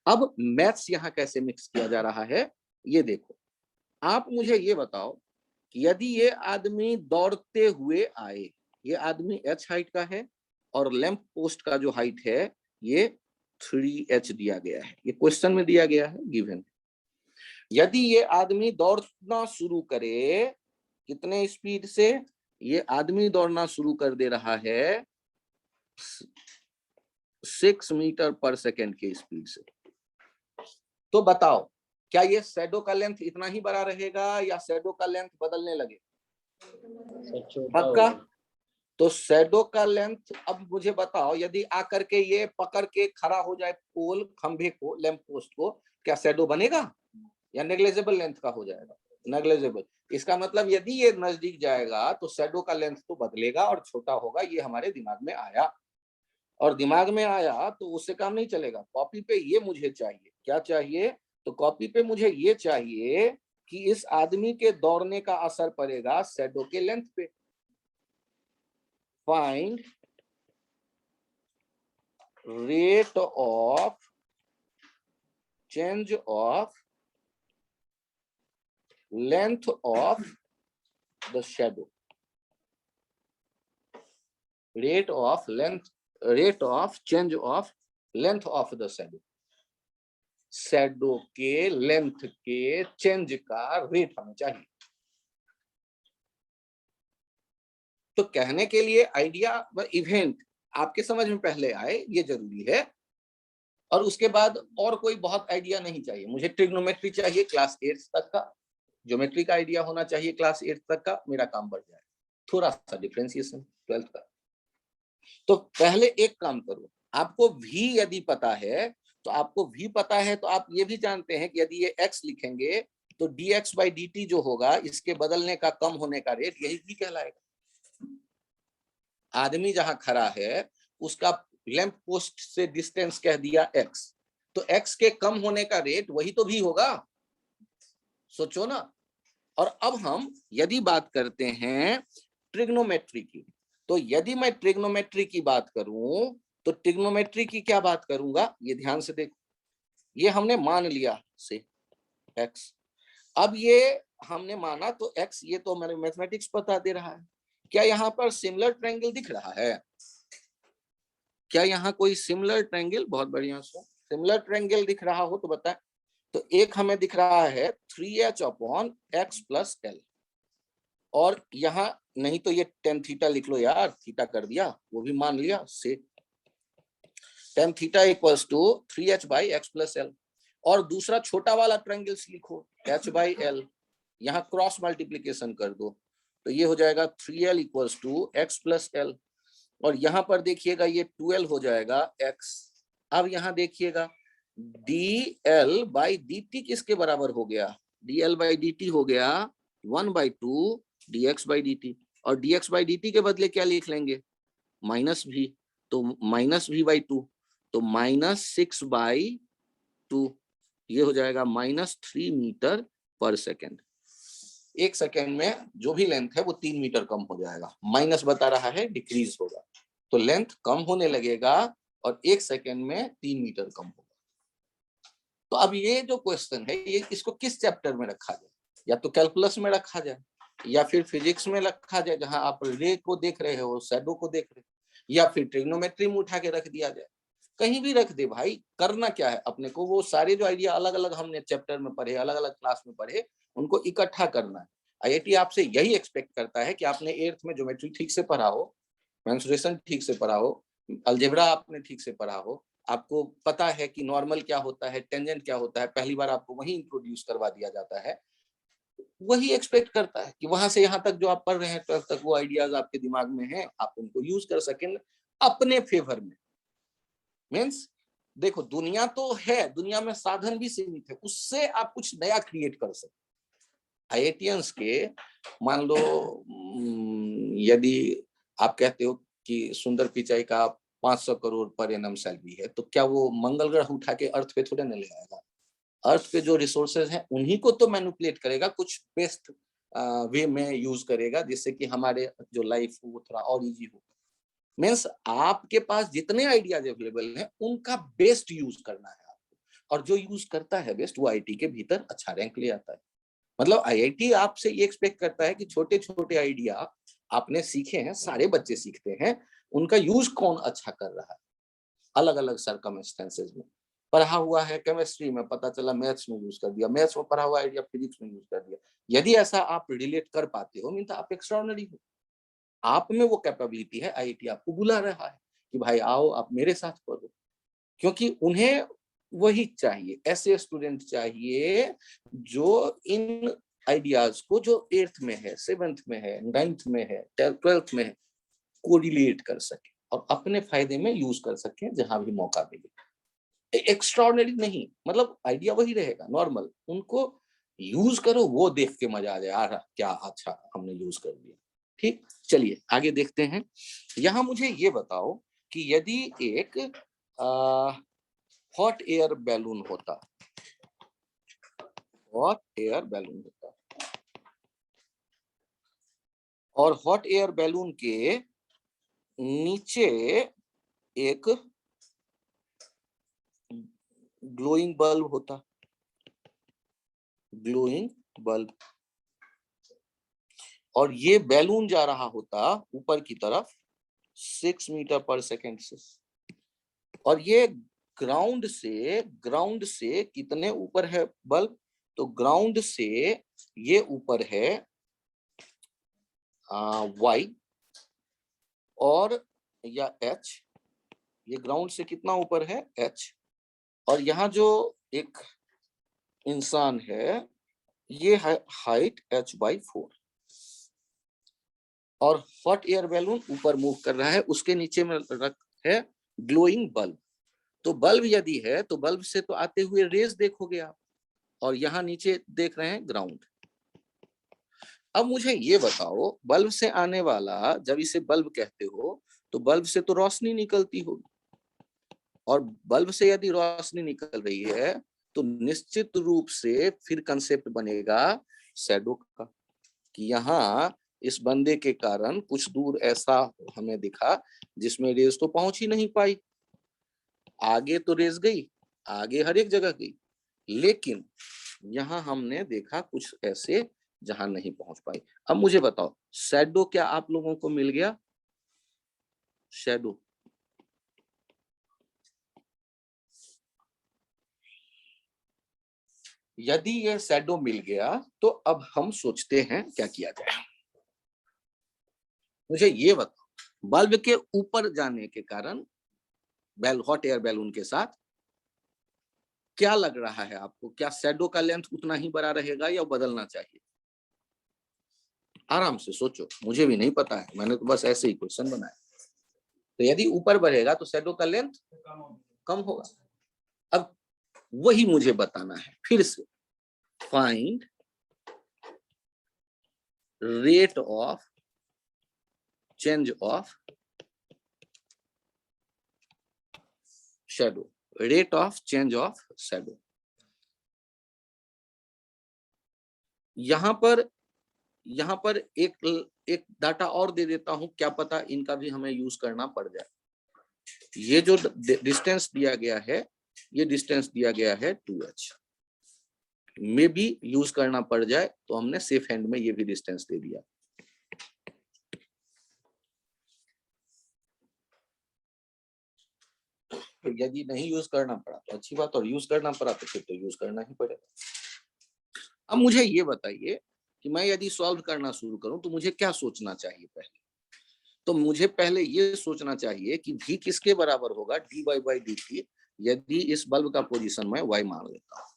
अब मैथ्स यहां कैसे मिक्स किया जा रहा है ये देखो। आप मुझे ये बताओ कि यदि ये आदमी दौड़ते हुए आए, ये आदमी h हाइट का है और लैंप पोस्ट का जो हाइट है ये 3h दिया गया है, ये क्वेश्चन में दिया गया है, गिवन। यदि ये आदमी दौड़ना शुरू करे, कितने स्पीड से? ये आदमी दौड़ना शुरू कर दे रहा है 6 मीटर पर सेकेंड के स्पीड से। तो बताओ, क्या ये शैडो का लेंथ इतना ही बड़ा रहेगा या शैडो का लेंथ बदलने लगे? पक्का? तो शैडो का लेंथ, अब मुझे बताओ, यदि आकर के ये पकड़ के खड़ा हो जाए पोल, खंभे को, लैंप पोस्ट को, क्या शैडो बनेगा या नेग्लिजिबल लेंथ का हो जाएगा? नेग्लिजिबल। इसका मतलब यदि ये नजदीक जाएगा तो शैडो का लेंथ तो बदलेगा और छोटा होगा, ये हमारे दिमाग में आया। और दिमाग में आया तो उससे काम नहीं चलेगा। कॉपी पे ये मुझे चाहिए, क्या चाहिए? तो कॉपी पे मुझे ये चाहिए कि इस आदमी के दौड़ने का असर पड़ेगा शैडो के लेंथ पे। Find rate of change of length of the shadow, rate of change of length of the shadow. Shadow के लेंथ के चेंज का रेट हमें चाहिए। तो कहने के लिए आइडिया व इवेंट आपके समझ में पहले आए, ये जरूरी है। और उसके बाद और कोई बहुत आइडिया नहीं चाहिए। मुझे ट्रिग्नोमेट्री चाहिए क्लास 8 तक का, ज्योमेट्री का आइडिया होना चाहिए क्लास 8 तक का, मेरा काम बढ़ जाए। थोड़ा सा डिफरेंशिएशन 12th का। तो पहले एक काम करो, आपको v यदि पता है तो आप ये भी जानते हैं कि यदि ये x लिखेंगे तो dx by dt जो होगा, इसके बदलने का कम होने का रेट यही v कहलाएगा। आदमी जहां खड़ा है उसका लैंप पोस्ट से डिस्टेंस कह दिया x, तो x के कम होने का रेट वही तो v होगा। सोचो ना। और अब हम यदि बात करते हैं ट्रिग्नोमेट्री की, तो यदि मैं ट्रिग्नोमेट्री की बात करूं तो ट्रिग्नोमेट्री की क्या बात करूंगा, ये ध्यान से देखो। ये हमने मान लिया से x, अब ये हमने माना तो x, ये तो मेरे मैथमेटिक्स बता दे रहा है। क्या यहाँ पर सिमिलर ट्रायंगल दिख रहा है? क्या यहाँ कोई सिमिलर ट्रायंगल, बहुत बढ़िया से सिमिलर ट्रायंगल दिख रहा हो तो बताएं। तो एक हमें दिख रहा है 3h अपॉन x प्लस l, और यहाँ नहीं तो ये tan थीटा लिख लो यार, थीटा कर दिया, वो भी मान लिया से tan theta equals to 3h by x प्लस l। और दूसरा छोटा वाला ट्रायंगल लिखो h बाई l, यहाँ क्रॉस मल्टीप्लीकेशन कर दो तो ये हो जाएगा 3l इक्वल्स टू x प्लस l। और यहाँ पर देखिएगा ये 2l हो जाएगा x। अब यहाँ देखिएगा dl बाई dt किसके बराबर हो गया? dl बाई dt हो गया 1/2 dx बाई dt, और dx बाई dt के बदले क्या लिख लेंगे? माइनस v, तो माइनस v/2, तो -6/2, ये हो जाएगा -3 मीटर पर सेकेंड। एक सेकेंड में जो भी लेंथ है वो 3 मीटर कम हो जाएगा। माइनस बता रहा है, डिक्रीज होगा, तो लेंथ कम होने लगेगा और एक सेकेंड में 3 मीटर कम होगा। तो अब ये जो क्वेश्चन है, ये इसको किस चैप्टर में रखा जाए? या तो कैलकुलस में रखा जाए या फिर फिजिक्स में रखा जाए, जहां आप रे को देख रहे हो, शैडो को देख रहे हो, या फिर ट्रिग्नोमेट्री में उठा के रख दिया जाए। कहीं भी रख दे भाई, करना क्या है अपने को? वो सारे जो आइडिया अलग अलग हमने चैप्टर में पढ़े, अलग अलग क्लास में पढ़े, उनको इकट्ठा करना है। आईआईटी आपसे यही एक्सपेक्ट करता है कि आपने 8th में ज्योमेट्री ठीक से पढ़ा हो, मेंसुरेशन ठीक से पढ़ा हो, अलजेब्रा आपने ठीक से पढ़ा हो, आपको पता है कि नॉर्मल क्या होता है, टेंजेंट क्या होता है, पहली बार आपको वही इंट्रोड्यूस करवा दिया जाता है। वही एक्सपेक्ट करता है कि वहां से यहाँ तक जो आप पढ़ रहे हैं 12th तक, वो आइडियाज आपके दिमाग में हैं, आप उनको यूज कर सकें अपने फेवर में। मीन्स देखो, दुनिया तो है, दुनिया में साधन भी सीमित है, उससे आप कुछ नया क्रिएट कर सकते। आईआईटियंस के मान लो यदि आप कहते हो कि सुंदर पिचाई का 500 करोड़ पर एनम सैलरी है, तो क्या वो मंगल ग्रह उठा के अर्थ पे थोड़े न ले आएगा? अर्थ पे जो रिसोर्सेज हैं उन्हीं को तो मैनिपुलेट करेगा, कुछ बेस्ट वे में यूज करेगा, जिससे कि हमारे जो लाइफ वो थोड़ा और इजी हो। मीन्स आपके पास जितने आइडियाज अवेलेबल हैं उनका बेस्ट यूज करना है आपको, और जो यूज करता है बेस्ट, वो आईटी के भीतर अच्छा रैंक ले आता है। मतलब आईआईटी आपसे ये एक्सपेक्ट करता है कि छोटे छोटे आइडिया आपने सीखे हैं, सारे बच्चे सीखते हैं, उनका यूज कौन अच्छा कर रहा है अलग अलग सर्कमस्टेंसेस में। पढ़ा हुआ है केमिस्ट्री में, पता चला मैथ्स में यूज कर दिया, मैथ्स में पढ़ा हुआ आइडिया फिजिक्स में यूज कर दिया। यदि ऐसा आप रिलेट कर पाते हो, मीन आप एक्स्ट्राऑर्डिनरी हो, आप में वो कैपेबिलिटी है। आईआईटी आपको बुला रहा है कि भाई आओ आप मेरे साथ पढ़ो, क्योंकि उन्हें वही चाहिए, ऐसे स्टूडेंट चाहिए जो इन आइडियाज को, जो 8th में है, 7th में है, 9th में है, 12th में है, कोरिलेट कर सके और अपने फायदे में यूज कर सके जहां भी मौका मिले। एक्स्ट्राऑर्डिनरी नहीं, मतलब आइडिया वही रहेगा नॉर्मल, उनको यूज करो, वो देख के मजा आ जाए, यार क्या अच्छा हमने यूज कर दिया। ठीक, चलिए आगे देखते हैं। यहां मुझे ये बताओ कि यदि एक हॉट एयर बैलून होता, हॉट एयर बैलून होता, और हॉट एयर बैलून के नीचे एक ग्लोइंग बल्ब होता, ग्लोइंग बल्ब, और ये बैलून जा रहा होता ऊपर की तरफ 6 मीटर पर सेकेंड से, और ये ग्राउंड से कितने ऊपर है बल्ब? तो ग्राउंड से ये ऊपर है y और या h, ये ग्राउंड से कितना ऊपर है h, और यहाँ जो एक इंसान है ये है हाइट h/4, और हॉट एयर बैलून ऊपर मूव कर रहा है, उसके नीचे में रख है ग्लोइंग बल्ब। तो बल्ब यदि है तो बल्ब से तो आते हुए रेज देखोगे आप, और यहाँ नीचे देख रहे हैं ग्राउंड। अब मुझे ये बताओ, बल्ब से आने वाला, जब इसे बल्ब कहते हो तो बल्ब से तो रोशनी निकलती होगी, और बल्ब से यदि रोशनी निकल रही है तो निश्चित रूप से फिर कंसेप्ट बनेगा शैडो का, कि यहाँ इस बंदे के कारण कुछ दूर ऐसा हमें दिखा जिसमें रेज तो पहुंच ही नहीं पाई। आगे तो रेज गई, आगे हर एक जगह गई, लेकिन यहाँ हमने देखा कुछ ऐसे जहां नहीं पहुंच पाई। अब मुझे बताओ, शैडो क्या आप लोगों को मिल गया? शैडो यदि ये शैडो मिल गया तो अब हम सोचते हैं क्या किया जाए। मुझे ये बताओ, बल्ब के ऊपर जाने के कारण हॉट एयर बैलून के साथ क्या लग रहा है आपको? क्या शैडो का लेंथ उतना ही बड़ा रहेगा या बदलना चाहिए? आराम से सोचो, मुझे भी नहीं पता है, मैंने तो बस ऐसे ही क्वेश्चन बनाया। तो यदि ऊपर बढ़ेगा तो शैडो का लेंथ कम होगा। अब वही मुझे बताना है फिर से, find rate of change of shadow, rate of change of shadow. यहां पर एक डाटा और दे देता हूं, क्या पता इनका भी हमें यूज करना पड़ जाए। ये जो डिस्टेंस दिया गया है, ये डिस्टेंस दिया गया है 2h, में भी यूज करना पड़ जाए तो हमने सेफ हैंड में ये भी डिस्टेंस दे दिया। तो यदि नहीं यूज करना पड़ा तो अच्छी बात, और यूज करना पड़ा तो फिर तो यूज करना ही पड़ेगा। अब मुझे ये बताइए कि मैं यदि सॉल्व करना शुरू करूं तो मुझे क्या सोचना चाहिए? पहले तो मुझे पहले ये सोचना चाहिए कि v किसके बराबर होगा, dy/dt, यदि इस बल्ब का पोजीशन मैं y मान लेता हूं।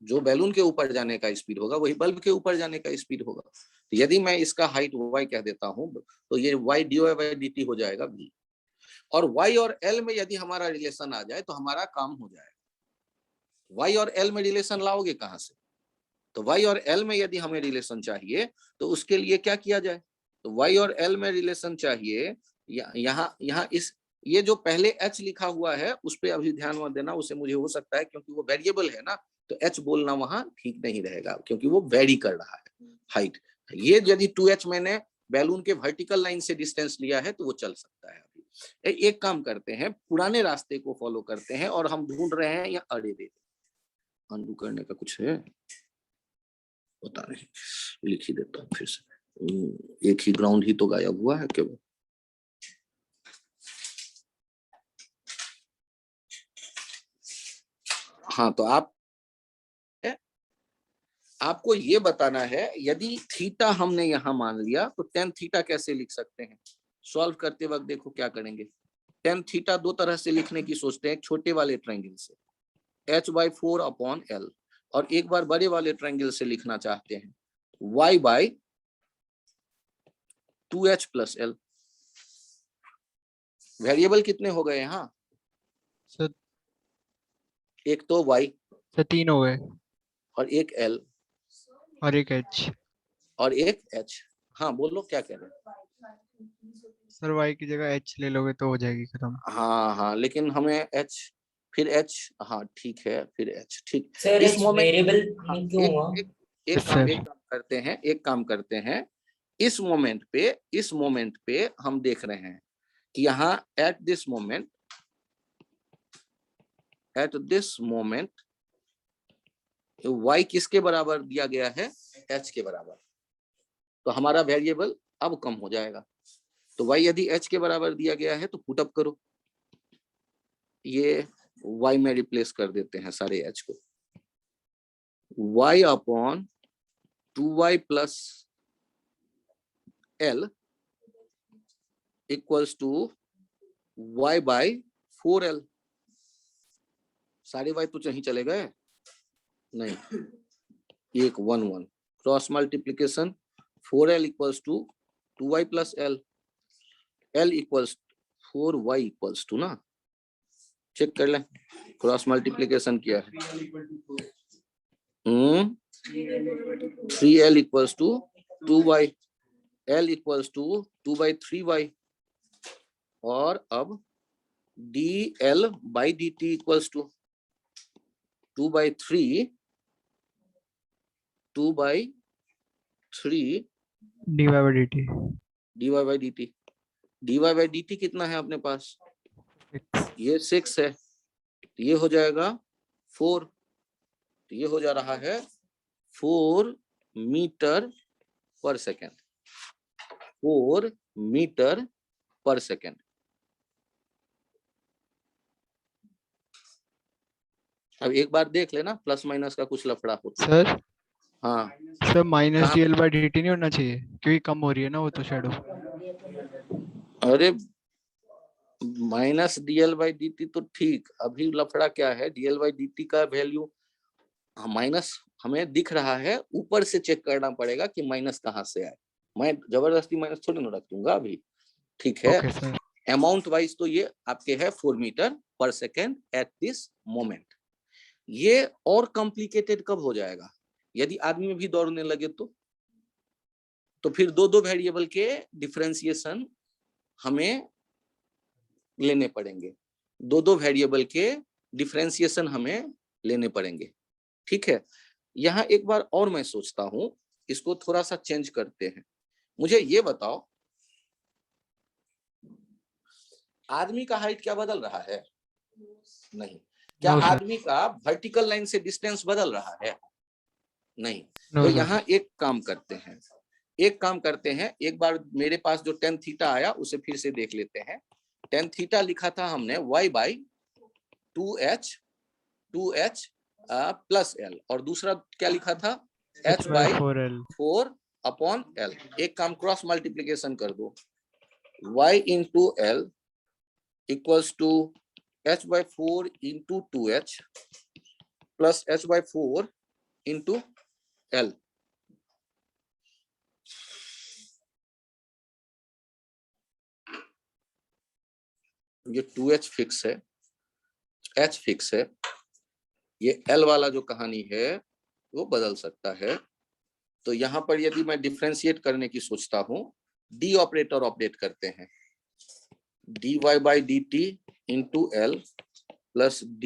जो बैलून के ऊपर जाने का स्पीड होगा वही बल्ब के ऊपर जाने का स्पीड होगा। तो यदि मैं इसका हाइट y कह देता हूं तो ये y dy/dt हो जाएगा v, और y और l में यदि हमारा रिलेशन आ जाए तो हमारा काम हो जाएगा। y और l में रिलेशन लाओगे कहां से? तो y और l में यदि हमें रिलेशन चाहिए तो उसके लिए क्या किया जाए? तो y और l में रिलेशन चाहिए, यहाँ इस ये जो पहले h लिखा हुआ है उस पर अभी ध्यान मत देना, उसे मुझे हो सकता है क्योंकि वो वेरिएबल है ना, तो h बोलना वहां ठीक नहीं रहेगा क्योंकि वो वेरी कर रहा है हाइट। ये यदि 2h मैंने बैलून के वर्टिकल लाइन से डिस्टेंस लिया है तो वो चल सकता है। अभी एक काम करते हैं, पुराने रास्ते को फॉलो करते हैं और हम ढूंढ रहे हैं या अरे दे अनडू करने का कुछ है, पता नहीं, लिख ही देता हूँ फिर से। एक ही ग्राउंड ही तो गायब हुआ है केवल। हाँ, तो आपको ये बताना है, यदि थीटा हमने यहां मान लिया तो टेन थीटा कैसे लिख सकते हैं? सॉल्व करते वक्त देखो क्या करेंगे। टेन थीटा दो तरह से लिखने की सोचते हैं, छोटे वाले ट्रायंगल से h/4/l, और एक बार बड़े वाले ट्रायंगल से लिखना चाहते हैं y/2h+l। वेरिएबल कितने हो गए यहाँ? सर एक तो y, सर 3 हो गए। और एक L और एक H। और एक H। हाँ बोलो क्या कह रहे हैं? सर y की जगह H ले लोगे तो हो जाएगी खत्म। हाँ हाँ, लेकिन हमें H, फिर H, हाँ ठीक है, फिर H, ठीक। सर इस H मोमेंट, वेरिएबल हाँ, क्यों हुआ? Yes, sir. एक काम करते हैं, इस मोमेंट पे हम देख रहे हैं कि यहाँ एट दिस मोमेंट y किसके बराबर दिया गया है? h के बराबर। तो हमारा वेरिएबल अब कम हो जाएगा। तो y यदि h के बराबर दिया गया है तो पुट अप करो, ये y में रिप्लेस कर देते हैं सारे h को। y upon 2y plus l equals to y by 4l। सारे y तो कहीं चले गए नहीं, एक 1 1 cross multiplication 4l equals to 2y plus l equals 4y equals to ना, चेक कर लें क्रॉस मल्टीप्लीकेशन किया है। 3l equals to 2y, l equals to 2/3y, और अब dl by dt equals to 2/3 dy by dt। dy by dt कितना है अपने पास? ये 6 है, ये हो जाएगा 4, तो ये हो जा रहा है 4 मीटर पर सेकेंड, 4 मीटर पर सेकेंड। अब एक बार देख लेना प्लस माइनस का कुछ लफड़ा होता है। सर हाँ सर माइनस कहाँ? dl बाई dt नहीं होना चाहिए क्योंकि कम हो रही है ना वो तो शैडो। अरे माइनस dl बाई dt तो ठीक, अभी लफड़ा क्या है, dl बाई dt का वैल्यू माइनस हमें दिख रहा है, ऊपर से चेक करना पड़ेगा कि माइनस कहाँ से आए। मैं जबरदस्ती माइनस थोड़ी ना रख दूंगा अभी, ठीक है। Okay sir. अमाउंट वाइज तो ये आपके है 4 मीटर पर सेकेंड एट दिस मोमेंट। ये और कॉम्प्लिकेटेड कब हो जाएगा? यदि आदमी भी दौड़ने लगे तो फिर दो वेरिएबल के डिफरेंशिएशन हमें लेने पड़ेंगे, दो वेरिएबल के डिफरेंशिएशन हमें लेने पड़ेंगे, ठीक है। यहाँ एक बार और मैं सोचता हूं, इसको थोड़ा सा चेंज करते हैं। मुझे ये बताओ, आदमी का हाइट क्या बदल रहा है? नहीं। क्या No, sir. आदमी का वर्टिकल लाइन से डिस्टेंस बदल रहा है? नहीं। No, तो sir. यहाँ एक काम करते हैं, एक बार मेरे पास जो tan थीटा आया उसे फिर से देख लेते हैं। tan थीटा लिखा था हमने y by 2h plus l, और दूसरा क्या लिखा था? h by 4l। 4 upon l। एक काम क्रॉस मल्टीप्लीकेशन कर दो, y into l equals to h by 4 into 2h plus h by 4 into l। ये 2h फिक्स है, h फिक्स है, ये l वाला जो कहानी है वो बदल सकता है। तो यहाँ पर यदि मैं डिफरेंशिएट करने की सोचता हूँ, d ऑपरेटर ऑपरेट करते हैं, dy by dt into l plus d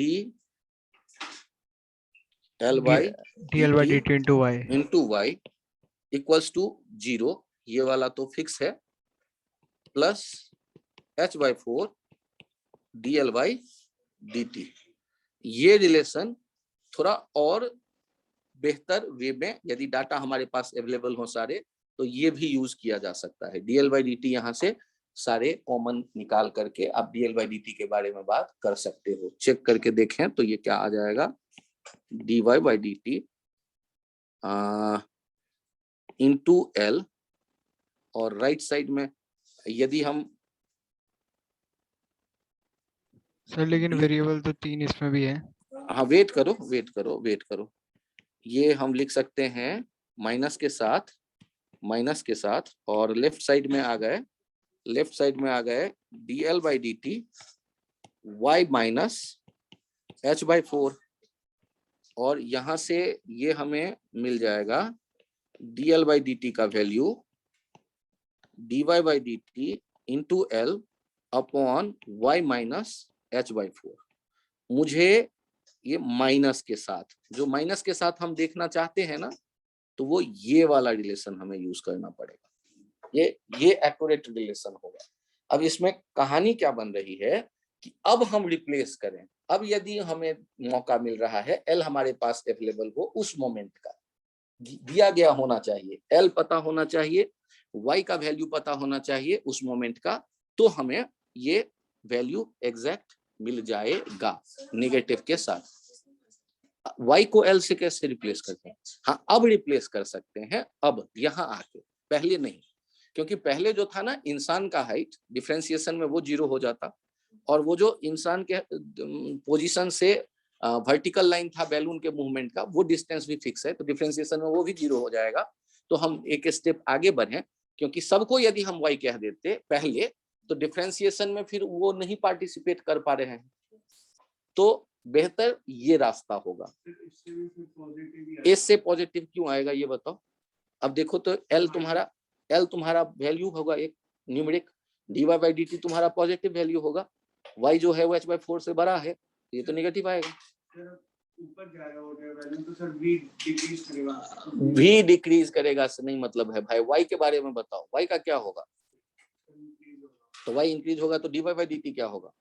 l by dl by dt into y। Into y equals to 0, ये वाला तो फिक्स है, plus h by 4 dl by dt। ये रिलेशन थोड़ा और बेहतर वे में यदि डाटा हमारे पास अवेलेबल हो सारे, तो ये भी यूज किया जा सकता है। dl बाई dt यहाँ से सारे कॉमन निकाल करके आप dl बाई dt के बारे में बात कर सकते हो। चेक करके देखें तो ये क्या आ जाएगा, dy by dt into l, और राइट साइड में यदि हम सर लेकिन वेरिएबल तो 3 इसमें भी है। हाँ वेट करो, ये हम लिख सकते हैं माइनस के साथ, और लेफ्ट साइड में आ गए dl by dt y minus h by 4, और यहां से ये हमें मिल जाएगा dl by dt का value dy by dt into L upon y minus h by 4। मुझे ये माइनस के साथ, जो माइनस के साथ हम देखना चाहते हैं ना, तो वो ये वाला रिलेशन हमें यूज करना पड़ेगा। ये एक्यूरेट रिलेशन होगा। अब इसमें कहानी क्या बन रही है कि अब हम रिप्लेस करें। अब यदि हमें मौका मिल रहा है, एल हमारे पास अवेलेबल हो, उस मोमेंट का दिया गया होना चाहिए, एल पता होना चाहिए, वाई का वैल्यू पता होना चाहिए उस मोमेंट का, तो हमें ये वैल्यू एग्जैक्ट मिल जाएगा नेगेटिव के साथ। y को l से कैसे रिप्लेस करते हैं? हाँ, अब रिप्लेस कर सकते हैं, अब यहाँ आके, पहले नहीं। क्योंकि पहले जो था ना, इंसान का हाइट डिफरेंशिएशन में वो 0 हो जाता, और वो जो इंसान के पोजीशन से वर्टिकल लाइन था बैलून के मूवमेंट का, वो डिस्टेंस भी फिक्स है, तो डिफरेंशिएशन में वो भी 0 हो जाएगा। तो हम एक स्टेप आगे बढ़े, क्योंकि सबको यदि हम y कह देते पहले, तो डिफरेंशिएशन में फिर वो नहीं पार्टिसिपेट कर पा रहे हैं, तो बेहतर ये रास्ता होगा। इससे पॉजिटिव क्यों आएगा ये बताओ। अब देखो तो L तुम्हारा वैल्यू होगा एक न्यूमेरिक, dy by dt तुम्हारा पॉजिटिव वैल्यू होगा, y जो है वो h by 4 से बड़ा है, ये तो नेगेटिव आएगा। ऊपर जाएगा वो वैल्यू, तो सर v डिक्रीज करेगा से नहीं मतलब है भाई। y के बारे में बताओ, y का क्या होगा? तो y इंक्रीज होगा तो dy by dt क्या होगा?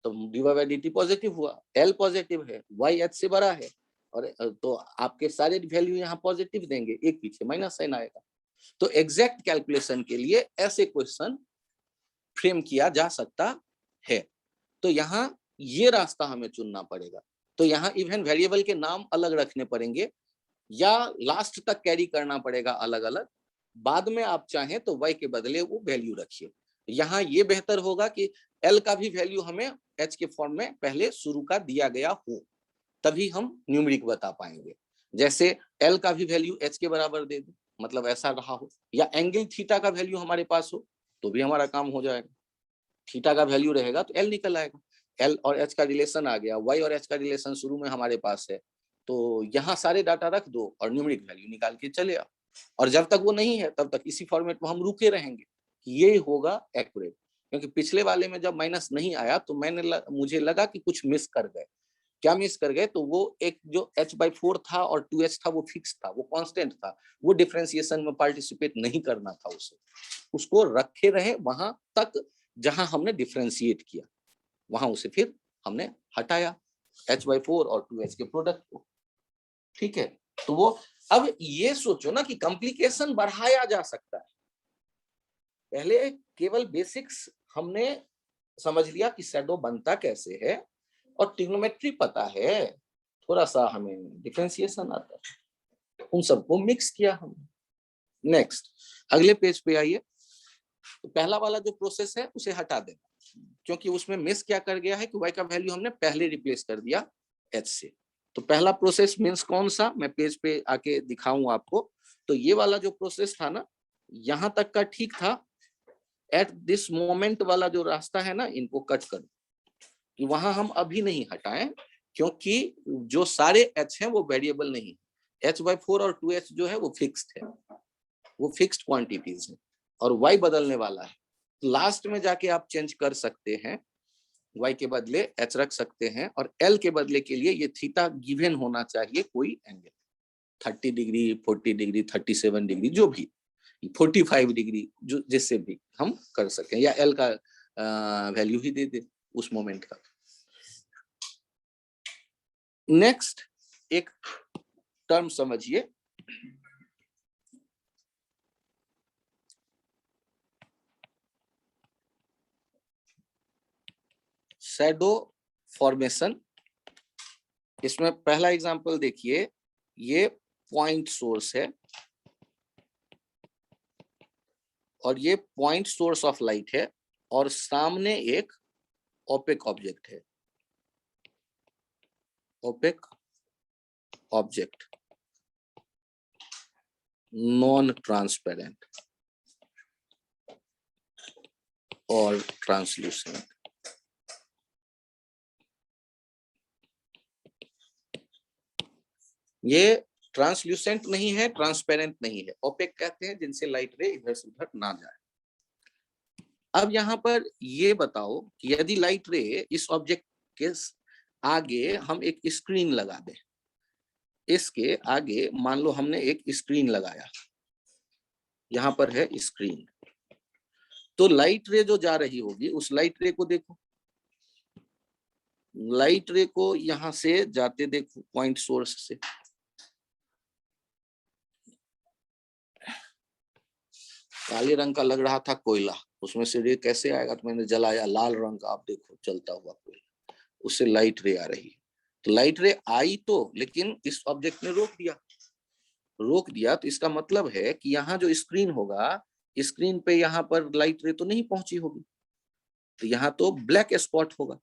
तो dy by dt पॉजिटिव हुआ, L पॉजिटिव है, y h से बड़ा है, और तो आपके सारे वैल्यू यहाँ पॉजिटिव देंगे, एक पीछे माइनस साइन आएगा। तो एग्जैक्ट कैलकुलेशन के लिए ऐसे क्वेश्चन फ्रेम किया जा सकता है। तो यहाँ ये रास्ता हमें चुनना पड़ेगा। तो यहाँ इवन वेरिएबल के नाम अलग रखने पड़ेंगे, या लास्ट तक कैरी करना पड़ेगा अलग अलग। बाद में आप चाहें तो y के बदले वो वैल्यू रखिए। यहाँ ये बेहतर होगा कि L का भी वैल्यू हमें h के फॉर्म में पहले शुरू का दिया गया हो, तभी हम न्यूमेरिक बता पाएंगे। जैसे L का भी वैल्यू h के बराबर दे दे, मतलब ऐसा रहा हो, या एंगल थीटा का वैल्यू हमारे पास हो, तो भी हमारा काम हो जाएगा। थीटा का वैल्यू रहेगा तो L निकल आएगा, L और H का रिलेशन आ गया, Y और H का रिलेशन शुरू में हमारे पास है, तो यहाँ सारे डाटा रख दो और न्यूमेरिक वैल्यू निकाल के चले आओ। और जब तक वो नहीं है तब तक इसी फॉर्मेट में हम रुके रहेंगे, ये होगा एक्यूरेट। क्योंकि पिछले वाले में जब माइनस नहीं आया तो मुझे लगा कि कुछ मिस कर गए। क्या मिस कर गए? तो वो एक जो h by 4 था और 2h था, वो फिक्स था, वो कांस्टेंट था, वो डिफरेंशिएशन में पार्टिसिपेट नहीं करना था उसे, उसको रखे रहे वहां तक जहां हमने डिफरेंशिएट किया, वहां उसे फिर हमने हटाया h by 4 और 2h के प्रोडक्ट को। ठीक है, तो वो अब ये सोचो ना कि कॉम्प्लिकेशन बढ़ाया जा सकता है। पहले केवल बेसिक्स हमने समझ लिया कि शैडो बनता कैसे है, और ट्रिग्नोमेट्री पता है, थोड़ा सा हमें डिफरेंशिएशन आता है, उन सबको मिक्स किया हमने। नेक्स्ट अगले पेज पे आइए। तो पहला वाला जो प्रोसेस है उसे हटा देना, क्योंकि उसमें मिस क्या कर गया है कि y का वैल्यू हमने पहले रिप्लेस कर दिया h से। तो पहला प्रोसेस मीन्स कौन सा, मैं पेज पे आके दिखाऊं आपको। तो ये वाला जो प्रोसेस था ना, यहां तक का ठीक था। एट दिस मोमेंट वाला जो रास्ता है ना, इनको कट कर, कि वहां हम अभी नहीं हटाएं, क्योंकि जो सारे h हैं वो वेरिएबल नहीं, h by 4 और 2h जो है वो फिक्स्ड है, वो फिक्स्ड क्वांटिटीज है, और y बदलने वाला है। लास्ट में जाके आप चेंज कर सकते हैं, y के बदले h रख सकते हैं, और l के बदले के लिए ये थीटा गिवन होना चाहिए कोई एंगल, 30 डिग्री, 40 डिग्री, 37 डिग्री, जो भी 45 डिग्री, जो जिससे भी हम कर सकें, या l का वैल्यू ही दे दे उस मोमेंट का। नेक्स्ट एक टर्म समझिए, शैडो फॉर्मेशन। इसमें पहला एग्जांपल देखिए, ये पॉइंट सोर्स है, और ये पॉइंट सोर्स ऑफ लाइट है, और सामने एक ओपेक ऑब्जेक्ट है, ओपेक ऑब्जेक्ट, नॉन ट्रांसपेरेंट और ट्रांसल्यूसेंट। ये ट्रांसल्यूसेंट नहीं है, ट्रांसपेरेंट नहीं है। ओपेक कहते हैं जिनसे लाइट रे इधर से उधर ना जाए। अब यहाँ पर ये बताओ कि यदि लाइट रे इस ऑब्जेक्ट के आगे हम एक स्क्रीन लगा दें, इसके आगे मान लो हमने एक स्क्रीन लगाया, यहाँ पर है स्क्रीन, तो लाइट रे जो जा रही होगी उस लाइट रे को देखो, लाइट रे को यहां से जाते देखो पॉइंट सोर्स से, काले रंग का लग रहा था कोयला, उसमें से रे कैसे आएगा, तो मैंने जलाया, लाल रंग का आप देखो चलता हुआ कोयला, उससे लाइट रे आ रही है। तो लाइट रे आई तो, लेकिन इस ऑब्जेक्ट ने रोक दिया, तो इसका मतलब है कि यहाँ जो स्क्रीन होगा, स्क्रीन पे यहाँ पर लाइट रे तो नहीं पहुंची होगी, तो यहाँ तो ब्लैक स्पॉट होगा।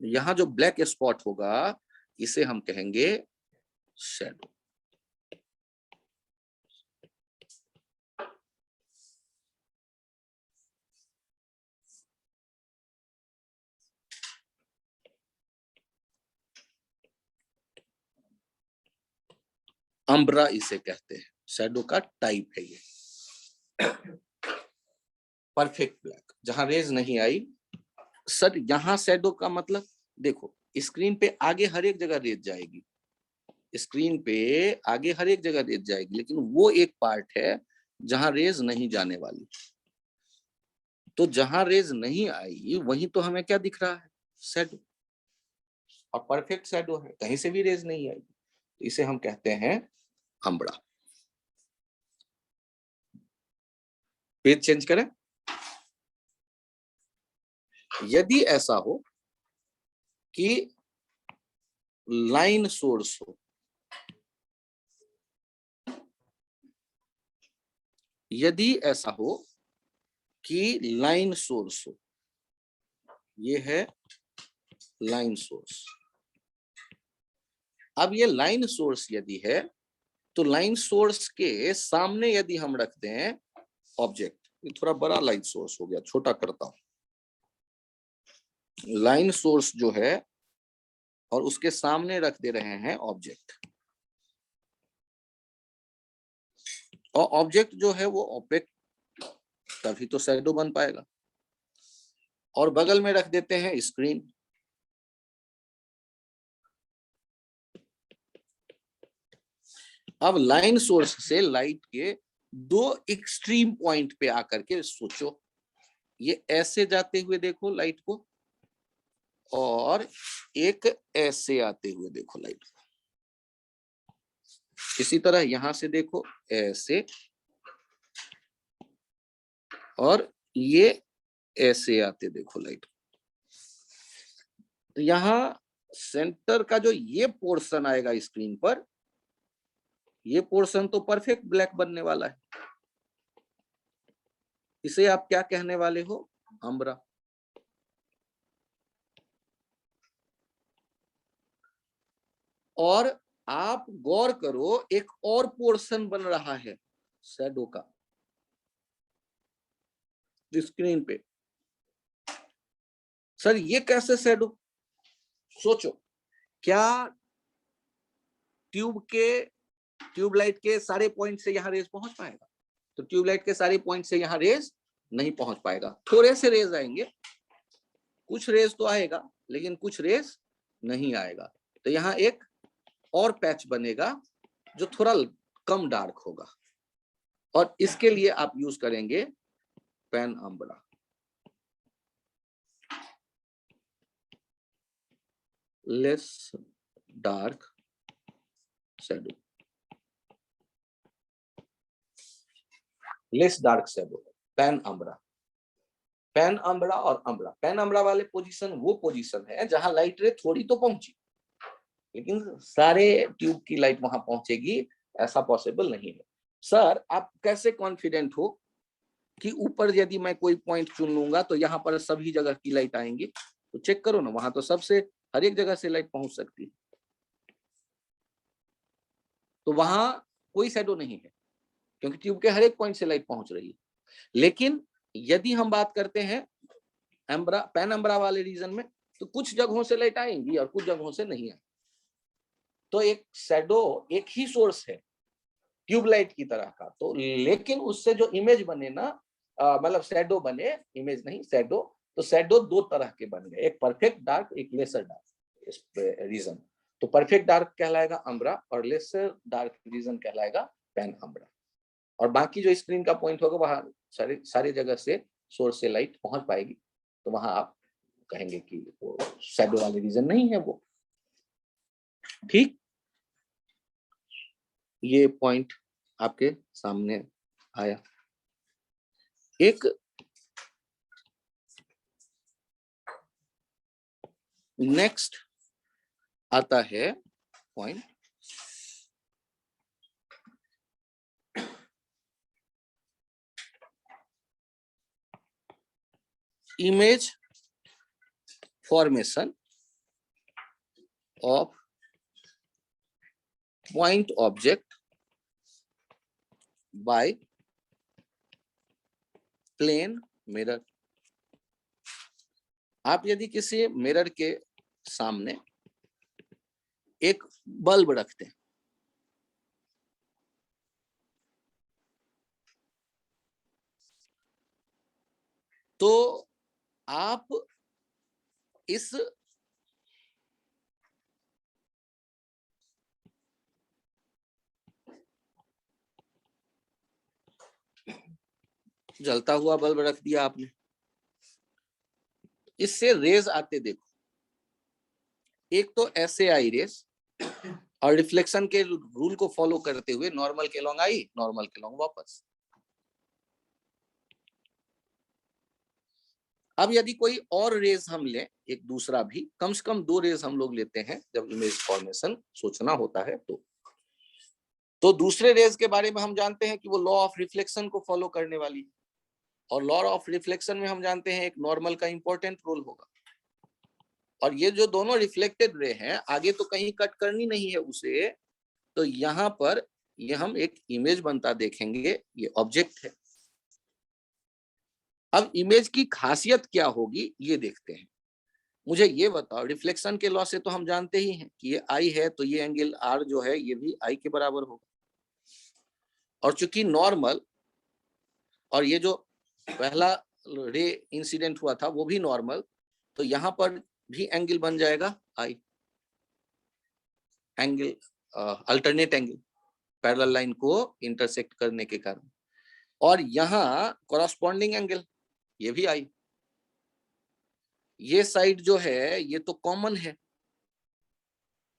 यहाँ जो ब्लैक स्पॉट होगा इसे हम कहेंगे शैडो। अम्ब्रा इसे कहते हैं, शैडो का टाइप है ये। परफेक्ट ब्लैक, जहां रेज नहीं आई। सर यहाँ शैडो का मतलब देखो, स्क्रीन पे आगे हर एक जगह रेज जाएगी, स्क्रीन पे आगे हर एक जगह रेज जाएगी, लेकिन वो एक पार्ट है जहां रेज नहीं जाने वाली। तो जहां रेज नहीं आई वहीं तो हमें क्या दिख रहा है, शैडो, और परफेक्ट शैडो है, कहीं से भी रेज नहीं आई, तो इसे हम कहते हैं अम्ब्रा। पेज चेंज करें। यदि ऐसा हो कि लाइन सोर्स हो, यदि ऐसा हो कि लाइन सोर्स हो, ये है लाइन सोर्स। अब ये लाइन सोर्स यदि है, तो लाइन सोर्स के सामने यदि हम रखते हैं ऑब्जेक्ट, ये थोड़ा बड़ा लाइन सोर्स हो गया, छोटा करता हूं, लाइन सोर्स जो है और उसके सामने रख दे रहे हैं ऑब्जेक्ट, और ऑब्जेक्ट जो है वो ओपेक, तभी तो शैडो बन पाएगा। और बगल में रख देते हैं स्क्रीन, अब लाइन सोर्स से लाइट के दो एक्सट्रीम पॉइंट पे आकर के सोचो, ये ऐसे जाते हुए देखो लाइट को, और एक ऐसे आते हुए देखो लाइट को, इसी तरह यहां से देखो ऐसे, और ये ऐसे आते देखो लाइट। तो यहां सेंटर का जो ये पोर्शन आएगा स्क्रीन पर, ये पोर्शन तो परफेक्ट ब्लैक बनने वाला है, इसे आप क्या कहने वाले हो, अम्ब्रा। और आप गौर करो, एक और पोर्शन बन रहा है शैडो का स्क्रीन पे। सर ये कैसे शैडो, सोचो, क्या ट्यूबलाइट के सारे पॉइंट से यहाँ रेज पहुंच पाएगा, तो ट्यूबलाइट के सारे पॉइंट से यहाँ रेज नहीं पहुंच पाएगा, थोड़े से रेज आएंगे, कुछ रेज तो आएगा लेकिन कुछ रेज नहीं आएगा, तो यहाँ एक और पैच बनेगा जो थोड़ा कम डार्क होगा, और इसके लिए आप यूज करेंगे penumbra. Less dark shadow, less dark shadow, penumbra. Penumbra और अम्ब्रा, पेन अम्ब्रा वाले पोजीशन वो पोजीशन है जहां लाइट रे थोड़ी तो पहुंची, लेकिन सारे ट्यूब की लाइट वहां पहुंचेगी, ऐसा पॉसिबल नहीं है। सर आप कैसे कॉन्फिडेंट हो कि ऊपर यदि मैं कोई पॉइंट चुन लूंगा तो यहाँ पर सभी जगह की लाइट आएंगी, तो चेक करो ना, वहां तो सबसे हर एक जगह से लाइट पहुंच सकती है, तो वहां कोई शैडो नहीं है क्योंकि ट्यूब के हर एक पॉइंट से लाइट पहुंच रही है। लेकिन यदि हम बात करते हैं पेन अम्ब्रा वाले रीजन में, तो कुछ जगहों से लाइट आएंगी और कुछ जगहों से नहीं आएंगी, तो एक शैडो एक ही सोर्स है ट्यूबलाइट की तरह का, तो लेकिन उससे जो इमेज बने ना, मतलब शैडो बने, इमेज नहीं शैडो, तो शैडो दो तरह के बन गए, एक परफेक्ट डार्क, एक लेसर डार्क। इस रीजन तो परफेक्ट डार्क कहलाएगा अम्ब्रा और लेसर डार्क रीजन कहलाएगा पैन अम्ब्रा। और बाकी जो स्क्रीन का पॉइंट होगा वहां सारी जगह से सोर्स से लाइट पहुंच पाएगी, तो वहां आप कहेंगे कि वो शैडो वाले रीजन नहीं है वो। ठीक, ये पॉइंट आपके सामने आया। एक नेक्स्ट आता है point, image formation of point object by plane mirror. आप यदि किसी मिरर के सामने एक बल्ब रखते हैं, तो आप इस जलता हुआ बल्ब रख दिया आपने, इससे रेज आते देखो, एक तो ऐसे आई रेज और रिफ्लेक्शन के रूल को फॉलो करते हुए नॉर्मल के लॉन्ग आई, नॉर्मल के लॉन्ग वापस। अब यदि कोई और रेज हम ले, एक दूसरा भी, कम से कम दो रेज हम लोग लेते हैं जब इमेज फॉर्मेशन सोचना होता है तो दूसरे रेज के बारे में हम जानते हैं कि वो लॉ ऑफ रिफ्लेक्शन को फॉलो करने वाली है, और लॉ ऑफ रिफ्लेक्शन में हम जानते हैं एक नॉर्मल का इंपॉर्टेंट रोल होगा। और ये जो दोनों रिफ्लेक्टेड रे हैं, आगे तो कहीं कट करनी नहीं है उसे, तो यहाँ पर ये हम एक इमेज बनता देखेंगे, ये ऑब्जेक्ट है। अब इमेज की खासियत क्या होगी ये देखते हैं। मुझे ये बताओ, रिफ्लेक्शन के लॉ से तो हम जानते ही हैं कि ये आई है तो ये एंगल आर जो है ये भी आई के बराबर होगा, और चूंकि नॉर्मल और ये जो पहला रे इंसिडेंट हुआ था वो भी नॉर्मल, तो यहां पर भी एंगल बन जाएगा I, angle alternate angle parallel line को इंटरसेक्ट करने के कारण, और यहाँ कॉरस्पॉन्डिंग एंगल ये भी आई। ये साइड जो है ये तो कॉमन है,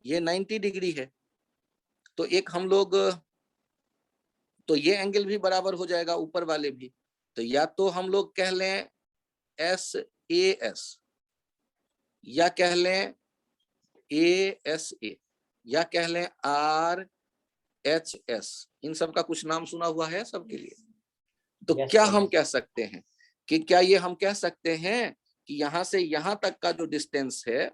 ये 90 डिग्री है, तो एक हम लोग, तो ये एंगल भी बराबर हो जाएगा ऊपर वाले भी, तो या तो हम लोग कह लें एस ए एस, या कह लें ए एस ए, या कह लें आर एच एस, इन सब का कुछ नाम सुना हुआ है सबके लिए। तो क्या हम कह सकते हैं कि क्या ये हम कह सकते हैं कि यहां से यहां तक का जो डिस्टेंस है,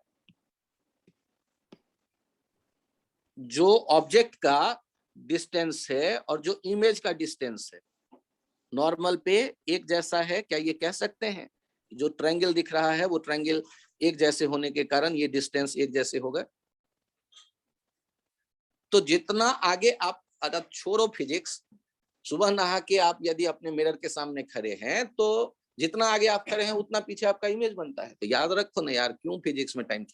जो ऑब्जेक्ट का डिस्टेंस है और जो इमेज का डिस्टेंस है, नॉर्मल पे एक जैसा है? क्या ये कह सकते हैं? जो ट्रायंगल दिख रहा है वो ट्रायंगल एक जैसे होने के कारण ये डिस्टेंस एक जैसे हो गए। तो जितना आगे आप, अगर छोड़ो फिजिक्स, सुबह नहा के आप यदि अपने मिरर के सामने खड़े हैं, तो जितना आगे आप खड़े हैं उतना पीछे आपका इमेज बनता है। तो याद रखो ना यार, क्यों फिजिक्स में टाइम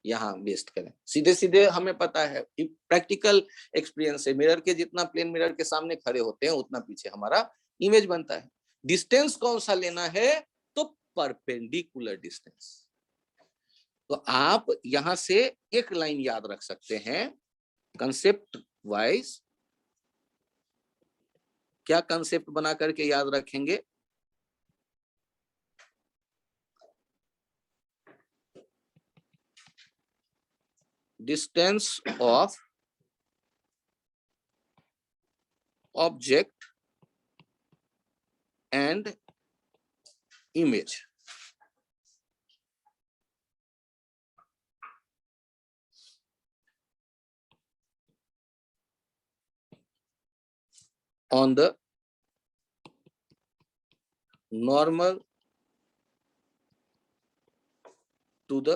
यहाँ वेस्ट करें, सीधे सीधे हमें पता है, प्रैक्टिकल एक्सपीरियंस है, मिरर के जितना प्लेन मिरर के सामने खड़े होते हैं उतना पीछे हमारा इमेज बनता है। डिस्टेंस कौन सा लेना है? तो परपेंडिकुलर डिस्टेंस। तो आप यहां से एक लाइन याद रख सकते हैं कंसेप्ट वाइज। क्या कंसेप्ट बना करके याद रखेंगे? Distance of object and image. on the normal to the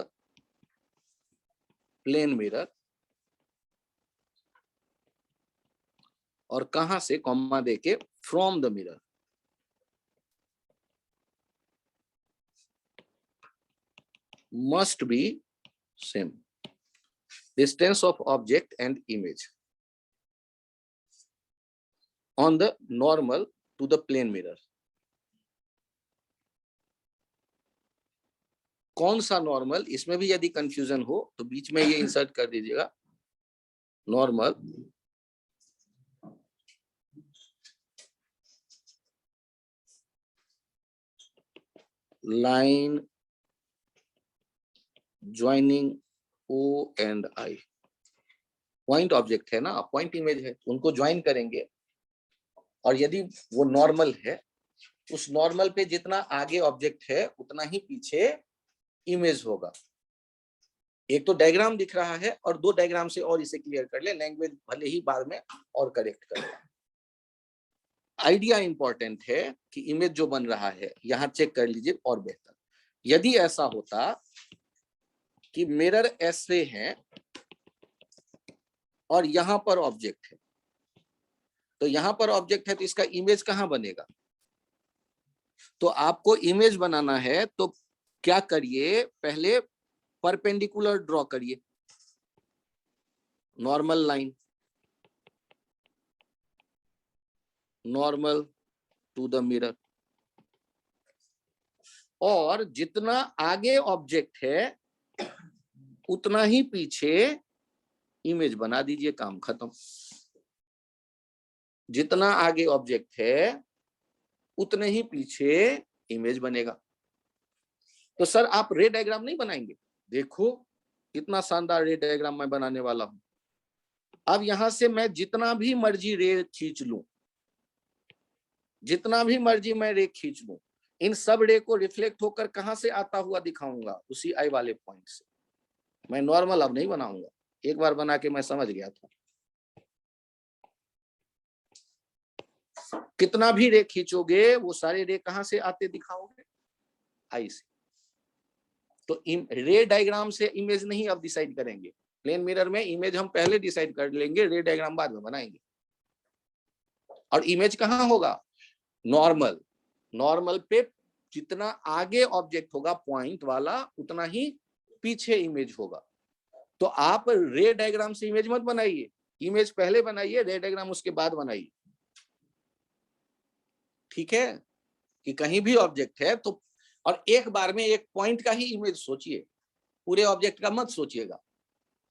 plane mirror और कहां से, कॉमा देके, from the mirror. Must be same distance of object and image on the normal to the plane mirror. कौन सा normal, इसमें भी यदि confusion हो तो बीच में ये इंसर्ट कर दीजिएगा, normal line joining O and I. Point object है ना, पॉइंट इमेज है, उनको ज्वाइन करेंगे और यदि वो नॉर्मल है, उस नॉर्मल पे जितना आगे ऑब्जेक्ट है उतना ही पीछे इमेज होगा। एक तो डायग्राम दिख रहा है और दो डायग्राम से और इसे क्लियर कर ले, लैंग्वेज भले ही बाद में और करेक्ट कर ले। आइडिया इंपॉर्टेंट है कि इमेज जो बन रहा है, यहां चेक कर लीजिए और बेहतर। यदि ऐसा होता कि मिरर ऐसे है और यहां पर ऑब्जेक्ट है, तो यहां पर ऑब्जेक्ट है तो इसका इमेज कहां बनेगा? तो आपको इमेज बनाना है तो क्या करिए, पहले परपेंडिकुलर ड्रॉ करिए, normal line, normal to the mirror, और जितना आगे ऑब्जेक्ट है उतना ही पीछे इमेज बना दीजिए, काम खत्म। जितना आगे ऑब्जेक्ट है उतने ही पीछे इमेज बनेगा। तो सर आप रे डायग्राम नहीं बनाएंगे? देखो कितना शानदार रे डायग्राम मैं बनाने वाला हूं। अब यहां से मैं जितना भी मर्जी रे खींच लूं, जितना भी मर्जी मैं रे खींच लूं, इन सब रे को रिफ्लेक्ट होकर कहां से आता हुआ दिखाऊंगा? उसी आई वाले पॉइंट से। मैं नॉर्मल अब नहीं बनाऊंगा, एक बार बना के मैं समझ गया था। कितना भी रे खींचोगे वो सारे रे कहां से आते दिखाओगे? आई से। तो रे डायग्राम से इमेज नहीं अब डिसाइड करेंगे, प्लेन मिरर में इमेज हम पहले डिसाइड कर लेंगे, रे डायग्राम बाद में बनाएंगे। और इमेज कहां होगा? नॉर्मल। नॉर्मल पे जितना आगे ऑब्जेक्ट होगा पॉइंट वाला उतना ही पीछे इमेज होगा। तो आप रे डायग्राम से इमेज मत बनाइए, इमेज पहले बनाइए, रे डायग्राम उसके बाद बनाइए। ठीक है? कि कहीं भी ऑब्जेक्ट है तो, और एक बार में एक पॉइंट का ही इमेज सोचिए, पूरे ऑब्जेक्ट का मत सोचिएगा।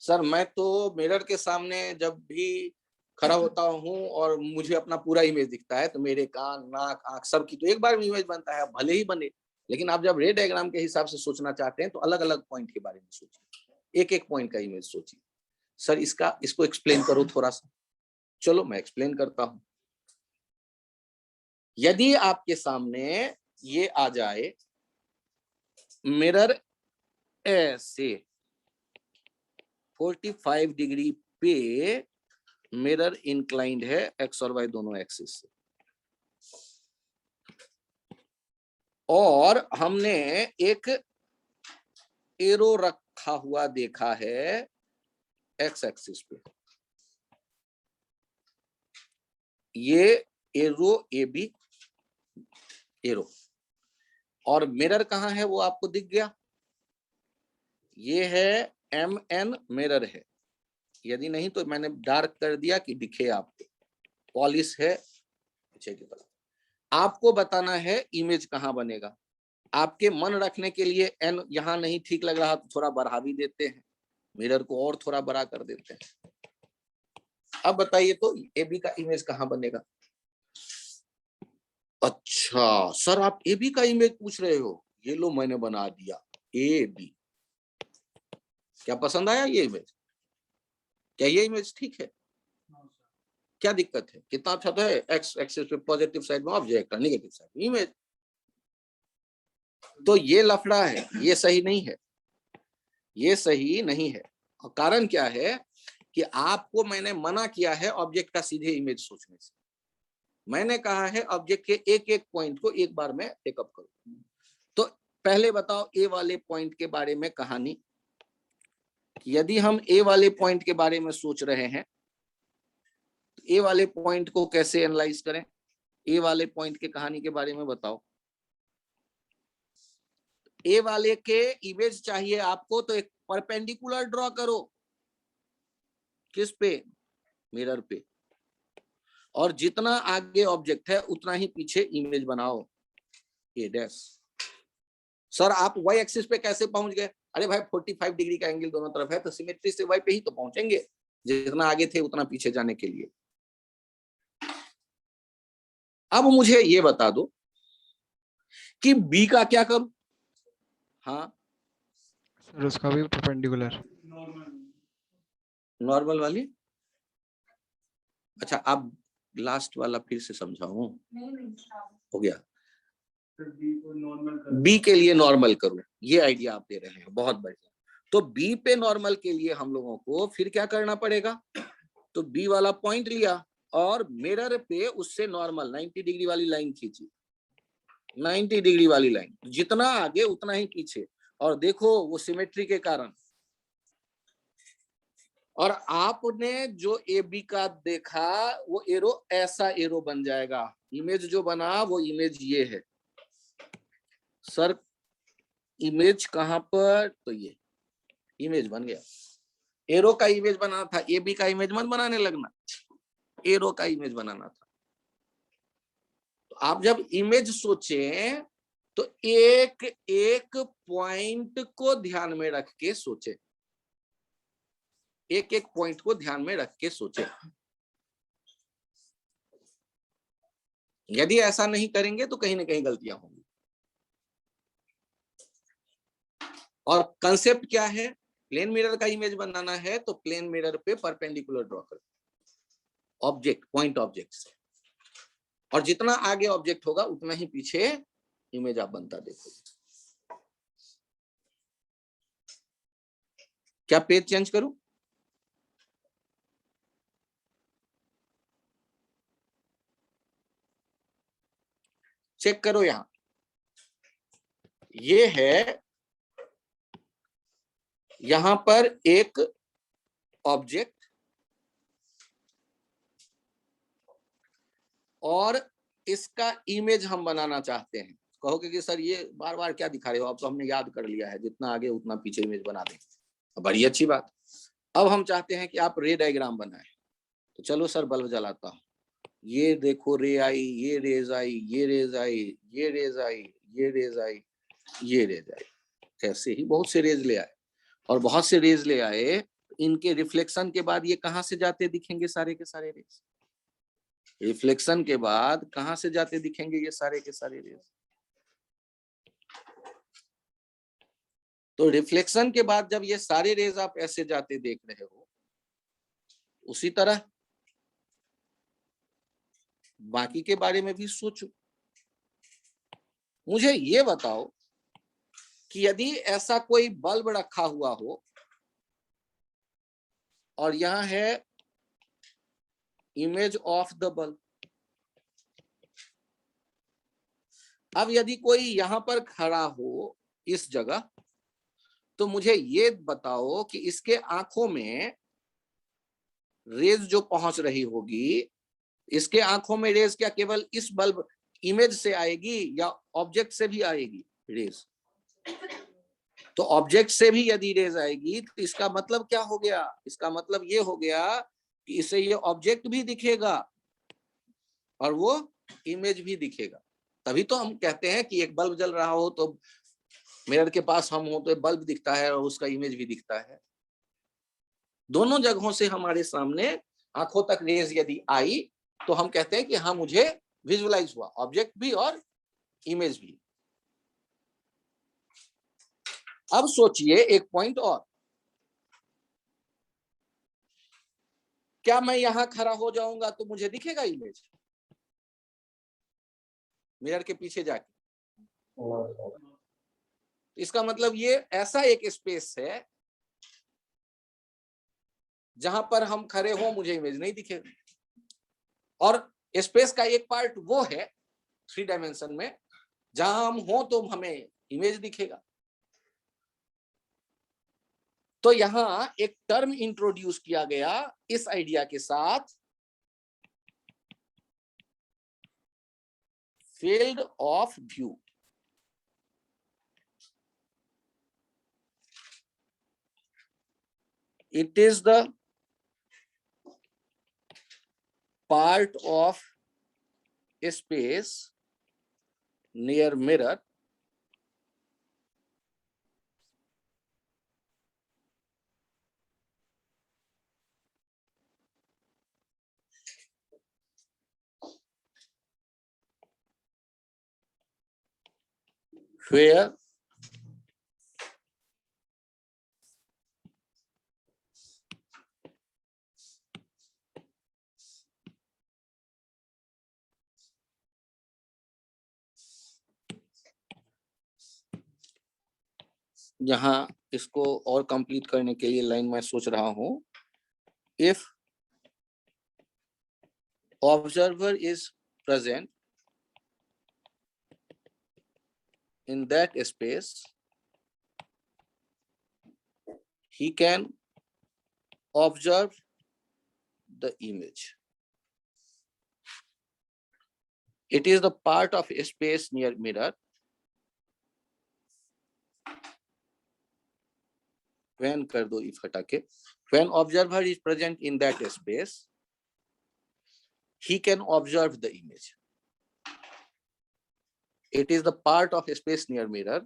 सर मैं तो मिरर के सामने जब भी खड़ा होता हूं और मुझे अपना पूरा इमेज दिखता है तो मेरे कान, नाक, आंख सबकी तो एक बार में इमेज बनता है, भले ही बने। लेकिन आप जब रे डायग्राम के हिसाब से सोचना चाहते हैं तो अलग अलग पॉइंट के बारे में सोचिए, एक एक पॉइंट का इमेज सोचिए। सर इसको एक्सप्लेन करो थोड़ा सा। चलो मैं एक्सप्लेन करता हूं। यदि आपके सामने ये आ जाए, मिरर ऐसे 45 डिग्री पे मिरर इंक्लाइंड है एक्स और वाई दोनों एक्सिस से, और हमने एक एरो रखा हुआ देखा है एक्स एक्सिस पे। ये एरो ए बी एरो, और मिरर कहां है वो आपको दिख गया। ये है MN मिरर है, यदि नहीं तो मैंने डार्क कर दिया कि दिखे आपको, पॉलिश है पीछे की तरफ। आपको बताना है इमेज कहां बनेगा। आपके मन रखने के लिए N यहां नहीं ठीक लग रहा तो थोड़ा बढ़ा भी देते हैं, मिरर को और थोड़ा बड़ा कर देते हैं। अब बताइए तो AB का इमेज कहां बनेगा? अच्छा सर आप AB का इमेज पूछ रहे हो, ये लो मैंने बना दिया AB। क्या पसंद आया ये इमेज? क्या ये इमेज ठीक है? क्या दिक्कत है? कितना अच्छा तो है, एक्स एक्सिस पे पॉजिटिव साइड में ऑब्जेक्ट और नेगेटिव साइड में इमेज। तो ये लफड़ा है, ये सही नहीं है, ये सही नहीं है। और कारण क्या है कि आपको मैंने मना किया है ऑब्जेक्ट का सीधे इमेज सोचने से। मैंने कहा है ऑब्जेक्ट के एक एक पॉइंट को एक बार में टेकअप करो। तो पहले बताओ ए वाले पॉइंट के बारे में कहानी। यदि हम ए वाले पॉइंट के बारे में सोच रहे हैं ए वाले पॉइंट को कैसे एनालाइज करें? ए वाले पॉइंट के कहानी के बारे में बताओ। ए वाले के इमेज चाहिए आपको, तो एक परपेंडिकुलर ड्रॉ करो। किस पे? मिरर पे। और जितना आगे ऑब्जेक्ट है उतना ही पीछे इमेज बनाओ। ए डैश। सर आप वाई एक्सिस पे कैसे पहुंच गए? अरे भाई 45 डिग्री का एंगल दोनों तरफ है, तो सिमेट्री से वाई पे ही तो पहुंचेंगे, जितना आगे थे उतना पीछे जाने के लिए। अब मुझे ये बता दो कि बी का क्या करूं? हाँ सर उसका भी परपेंडिकुलर। नॉर्मल वाली। अच्छा आप लास्ट वाला फिर से समझाऊं? हो गया। बी के लिए नॉर्मल करूं, ये आइडिया आप दे रहे हैं, बहुत बढ़िया। तो बी पे नॉर्मल के लिए हम लोगों को फिर क्या करना पड़ेगा? तो बी वाला पॉइंट लिया और मिरर पे उससे नॉर्मल 90 डिग्री वाली लाइन खींची। 90 डिग्री वाली लाइन, जितना आगे उतना ही पीछे। और देखो वो सिमेट्री के कारण, और आपने जो ए बी का देखा वो एरो ऐसा एरो बन जाएगा। इमेज जो बना वो इमेज ये है। सर इमेज कहां पर? तो ये इमेज बन गया। एरो का इमेज बनाना था, ए बी का इमेज मत बनाने लगना, एरो का इमेज बनाना था। तो आप जब इमेज सोचें तो एक एक पॉइंट को ध्यान में रख के सोचें, एक एक पॉइंट को ध्यान में रख के सोचें। यदि ऐसा नहीं करेंगे तो कहीं ना कहीं गलतियां होंगी। और कंसेप्ट क्या है? प्लेन मिरर का इमेज बनाना है तो प्लेन मिरर पे परपेंडिकुलर ड्रॉ करो ऑब्जेक्ट, पॉइंट ऑब्जेक्ट से, और जितना आगे ऑब्जेक्ट होगा उतना ही पीछे इमेज आप बनता देखोगे। क्या पेज चेंज करूं? चेक करो यहां, ये है यहां पर एक ऑब्जेक्ट और इसका इमेज हम बनाना चाहते हैं। कहोगे कि सर ये बार बार क्या दिखा रहे हो, अब तो हमने याद कर लिया है, जितना आगे उतना पीछे इमेज बना दें। बड़ी अच्छी बात। अब हम चाहते हैं कि आप रे डायग्राम बनाएं। तो चलो सर बल्ब जलाता हूं, ये देखो रे आई, ये रेज आई, ये रेज आई, ये रेज आई, ये रेज आई, ये रेज आई। ऐसे ही बहुत से रेज ले आए, और बहुत से रेज ले आए, इनके रिफ्लेक्शन के बाद ये कहां से जाते दिखेंगे? सारे के सारे रेज रिफ्लेक्शन के बाद कहां से जाते दिखेंगे? ये सारे के सारे रेज। तो रिफ्लेक्शन के बाद जब ये सारे रेज आप ऐसे जाते देख रहे हो, उसी तरह बाकी के बारे में भी सोचो। मुझे ये बताओ कि यदि ऐसा कोई बल्ब रखा हुआ हो और यहां है इमेज ऑफ द बल्ब, अब यदि कोई यहां पर खड़ा हो इस जगह, तो मुझे ये बताओ कि इसके आंखों में रेज जो पहुंच रही होगी, इसके आंखों में रेज क्या केवल इस बल्ब इमेज से आएगी या ऑब्जेक्ट से भी आएगी रेज? तो ऑब्जेक्ट से भी यदि रेज आएगी तो इसका मतलब क्या हो गया? इसका मतलब ये हो गया कि इसे ये ऑब्जेक्ट भी दिखेगा और वो इमेज भी दिखेगा। तभी तो हम कहते हैं कि एक बल्ब जल रहा हो तो मिरर के पास हम हो तो बल्ब दिखता है और उसका इमेज भी दिखता है। दोनों जगहों से हमारे सामने आंखों तक रेज यदि आई तो हम कहते हैं कि हाँ मुझे विजुअलाइज हुआ, ऑब्जेक्ट भी और इमेज भी। अब सोचिए एक पॉइंट और, क्या मैं यहां खड़ा हो जाऊंगा तो मुझे दिखेगा इमेज मिरर के पीछे जाके? इसका मतलब ये ऐसा एक स्पेस है जहां पर हम खड़े हो मुझे इमेज नहीं दिखेगा, और स्पेस का एक पार्ट वो है 3 डायमेंशन में जहां हम हो तो हमें इमेज दिखेगा। तो यहां एक टर्म इंट्रोड्यूस किया गया इस आइडिया के साथ field of view. It is the part of a space near mirror where यहाँ इसको और कंप्लीट करने के लिए लाइन मैं सोच रहा हूं, if observer is present in that space, he can observe the image. It is the part of a space near mirror when कर दो if हटा के, when observer is present in that space, he can observe the image. It is the part of a space near mirror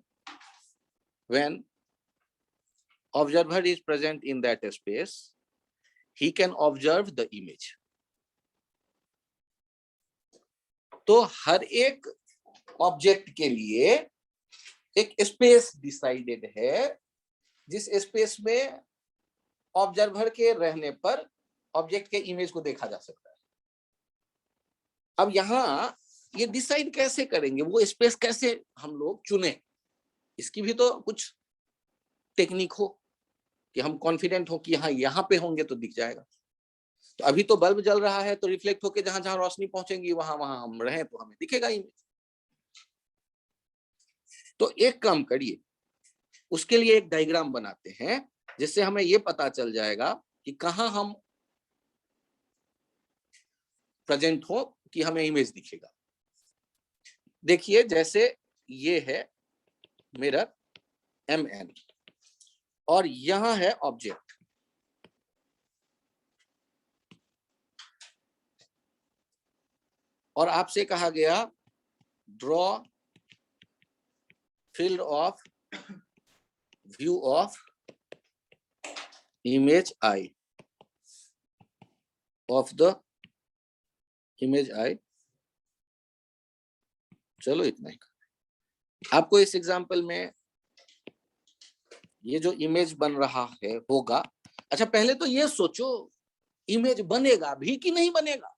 when observer is present in that space, he can observe the image. तो हर एक object के लिए एक space decided है, जिस space में observer के रहने पर ऑब्जेक्ट के इमेज को देखा जा सकता है। अब यहाँ ये डिसाइड कैसे करेंगे, वो स्पेस कैसे हम लोग चुने, इसकी भी तो कुछ टेक्निक हो कि हम कॉन्फिडेंट हो कि हाँ यहाँ पे होंगे तो दिख जाएगा। तो अभी तो बल्ब जल रहा है तो रिफ्लेक्ट होके जहां जहां रोशनी पहुंचेंगी वहां वहां हम रहे तो हमें दिखेगा इमेज। तो एक काम करिए, उसके लिए एक डायग्राम बनाते हैं जिससे हमें ये पता चल जाएगा कि कहां हम प्रेजेंट हो कि हमें इमेज दिखेगा। देखिए जैसे ये है मिरर MN और यहां है ऑब्जेक्ट, और आपसे कहा गया draw field of view of image I of the image I. चलो इतना ही। आपको इस एग्जांपल में ये जो इमेज बन रहा है होगा, अच्छा पहले तो ये सोचो इमेज बनेगा भी कि नहीं बनेगा।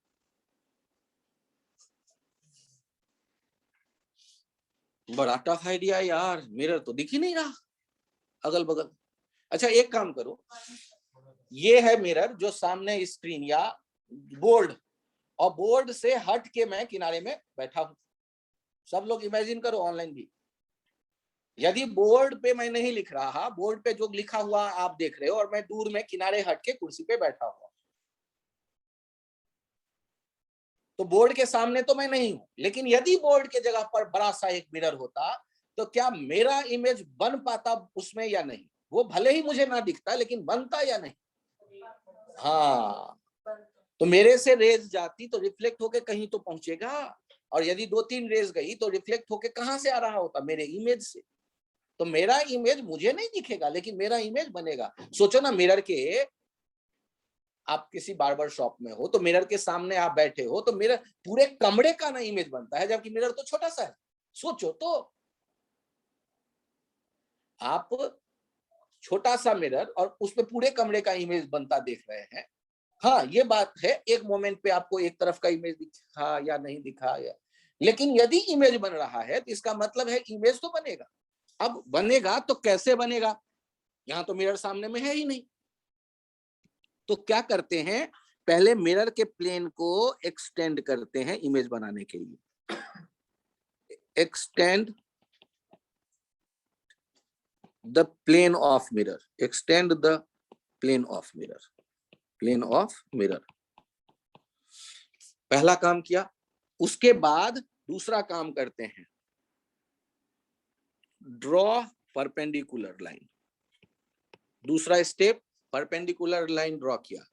बड़ा टफ आइडिया यार, मिरर तो दिख ही नहीं रहा अगल बगल। अच्छा एक काम करो, ये है मिरर जो सामने स्क्रीन या बोर्ड, और बोर्ड से हट के मैं किनारे में बैठा हूं। सब लोग इमेजिन करो ऑनलाइन भी, यदि बोर्ड पे मैं नहीं लिख रहा, बोर्ड पे जो लिखा हुआ आप देख रहे हो और मैं दूर में किनारे हट के कुर्सी पे बैठा हुआ, तो बोर्ड के सामने तो मैं नहीं हूं। लेकिन यदि बोर्ड के जगह पर बड़ा सा एक मिरर होता तो क्या मेरा इमेज बन पाता उसमें या नहीं? वो भले ही मुझे ना दिखता लेकिन बनता या नहीं? हाँ, तो मेरे से रेज जाती तो रिफ्लेक्ट होके कहीं तो पहुंचेगा, और यदि 2-3 रेज गई तो रिफ्लेक्ट होके कहां से आ रहा होता? मेरे इमेज से। तो मेरा इमेज मुझे नहीं दिखेगा लेकिन मेरा इमेज बनेगा। सोचो ना, मिरर के, आप किसी बार्बर शॉप में हो तो मिरर के सामने आप बैठे हो तो मिरर पूरे कमरे का ना इमेज बनता है, जबकि मिरर तो छोटा सा है। सोचो तो, आप छोटा सा मिरर और उसमें पूरे कमरे का इमेज बनता देख रहे हैं। हाँ ये बात है, एक मोमेंट पे आपको एक तरफ का इमेज दिखा या नहीं दिखा, या लेकिन यदि इमेज बन रहा है तो इसका मतलब है इमेज तो बनेगा। अब बनेगा तो कैसे बनेगा? यहां तो मिरर सामने में है ही नहीं। तो क्या करते हैं, पहले मिरर के प्लेन को एक्सटेंड करते हैं इमेज बनाने के लिए। Extend the plane of mirror, extend the plane of mirror, plane of mirror. पहला काम किया। उसके बाद दूसरा काम करते हैं, ड्रॉ परपेंडिकुलर लाइन। दूसरा स्टेप, परपेंडिकुलर लाइन ड्रॉ किया,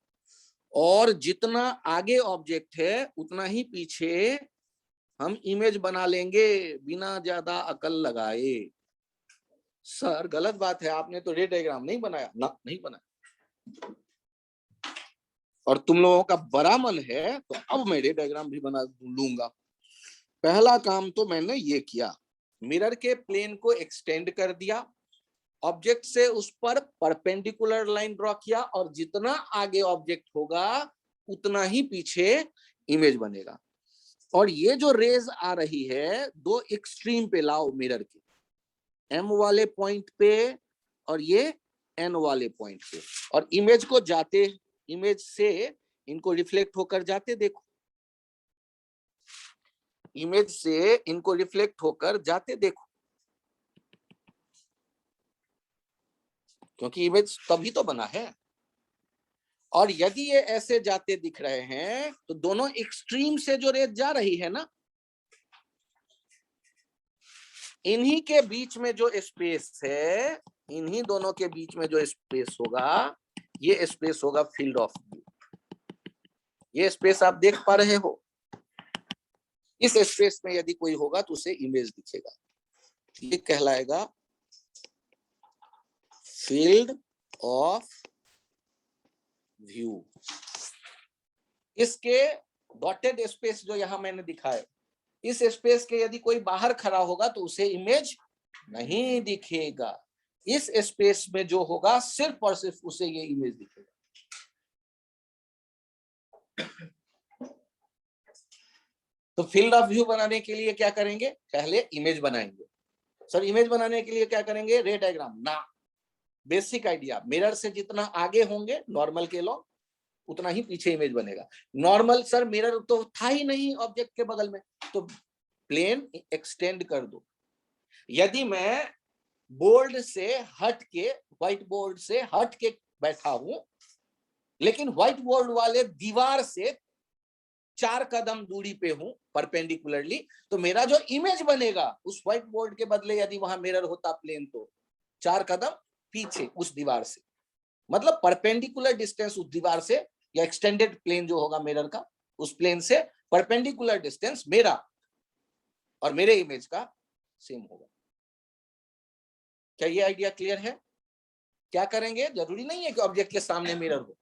और जितना आगे ऑब्जेक्ट है उतना ही पीछे हम इमेज बना लेंगे बिना ज्यादा अकल लगाए। सर गलत बात है, आपने तो रे डायग्राम नहीं बनाया ना, नहीं बनाया, और तुम लोगों का बड़ा मन है तो अब मैं रे डायग्राम भी बना लूंगा। पहला काम तो मैंने ये किया, मिरर के प्लेन को एक्सटेंड कर दिया, ऑब्जेक्ट से उस पर परपेंडिकुलर लाइन ड्रॉ किया, और जितना आगे ऑब्जेक्ट होगा उतना ही पीछे इमेज बनेगा। और ये जो रेज आ रही है दो एक्सट्रीम पे लाओ मिरर के, एम वाले पॉइंट पे और ये एन वाले पॉइंट पे, और इमेज को जाते, इमेज से इनको रिफ्लेक्ट होकर जाते देखो, इमेज से इनको रिफ्लेक्ट होकर जाते देखो, क्योंकि इमेज तभी तो बना है। और यदि ये ऐसे जाते दिख रहे हैं तो दोनों एक्सट्रीम से जो रेज जा रही है ना, इन्हीं के बीच में जो स्पेस है, इन्हीं दोनों के बीच में जो स्पेस होगा, ये स्पेस होगा फील्ड ऑफ व्यू। ये स्पेस आप देख पा रहे हो, इस स्पेस में यदि कोई होगा तो उसे इमेज दिखेगा, ये कहलाएगा फील्ड ऑफ व्यू। इसके डॉटेड स्पेस जो यहां मैंने दिखाए, इस स्पेस के यदि कोई बाहर खड़ा होगा तो उसे इमेज नहीं दिखेगा, इस स्पेस में जो होगा सिर्फ और सिर्फ उसे ये इमेज दिखेगा। तो फील्ड ऑफ व्यू बनाने के लिए क्या करेंगे, पहले इमेज बनाएंगे। सर इमेज बनाने के लिए क्या करेंगे, रे डायग्राम ना, बेसिक आइडिया, मिरर से जितना आगे होंगे नॉर्मल के लॉ उतना ही पीछे इमेज बनेगा। नॉर्मल सर मिरर तो था ही नहीं ऑब्जेक्ट के बगल में, तो प्लेन एक्सटेंड कर दो। यदि मैं बोर्ड से हट के, व्हाइट बोर्ड से हट के बैठा हूं, लेकिन व्हाइट बोर्ड वाले दीवार से 4 कदम दूरी पे हूं परपेंडिकुलरली, तो मेरा जो इमेज बनेगा उस व्हाइट बोर्ड के बदले यदि वहां मिरर होता प्लेन तो 4 कदम पीछे उस दीवार से, मतलब परपेंडिकुलर डिस्टेंस उस दीवार से, या एक्सटेंडेड प्लेन जो होगा मिरर का, उस प्लेन से परपेंडिकुलर डिस्टेंस मेरा और मेरे इमेज का सेम होगा। क्या ये आइडिया क्लियर है? क्या करेंगे, जरूरी नहीं है कि ऑब्जेक्ट के सामने मिरर हो।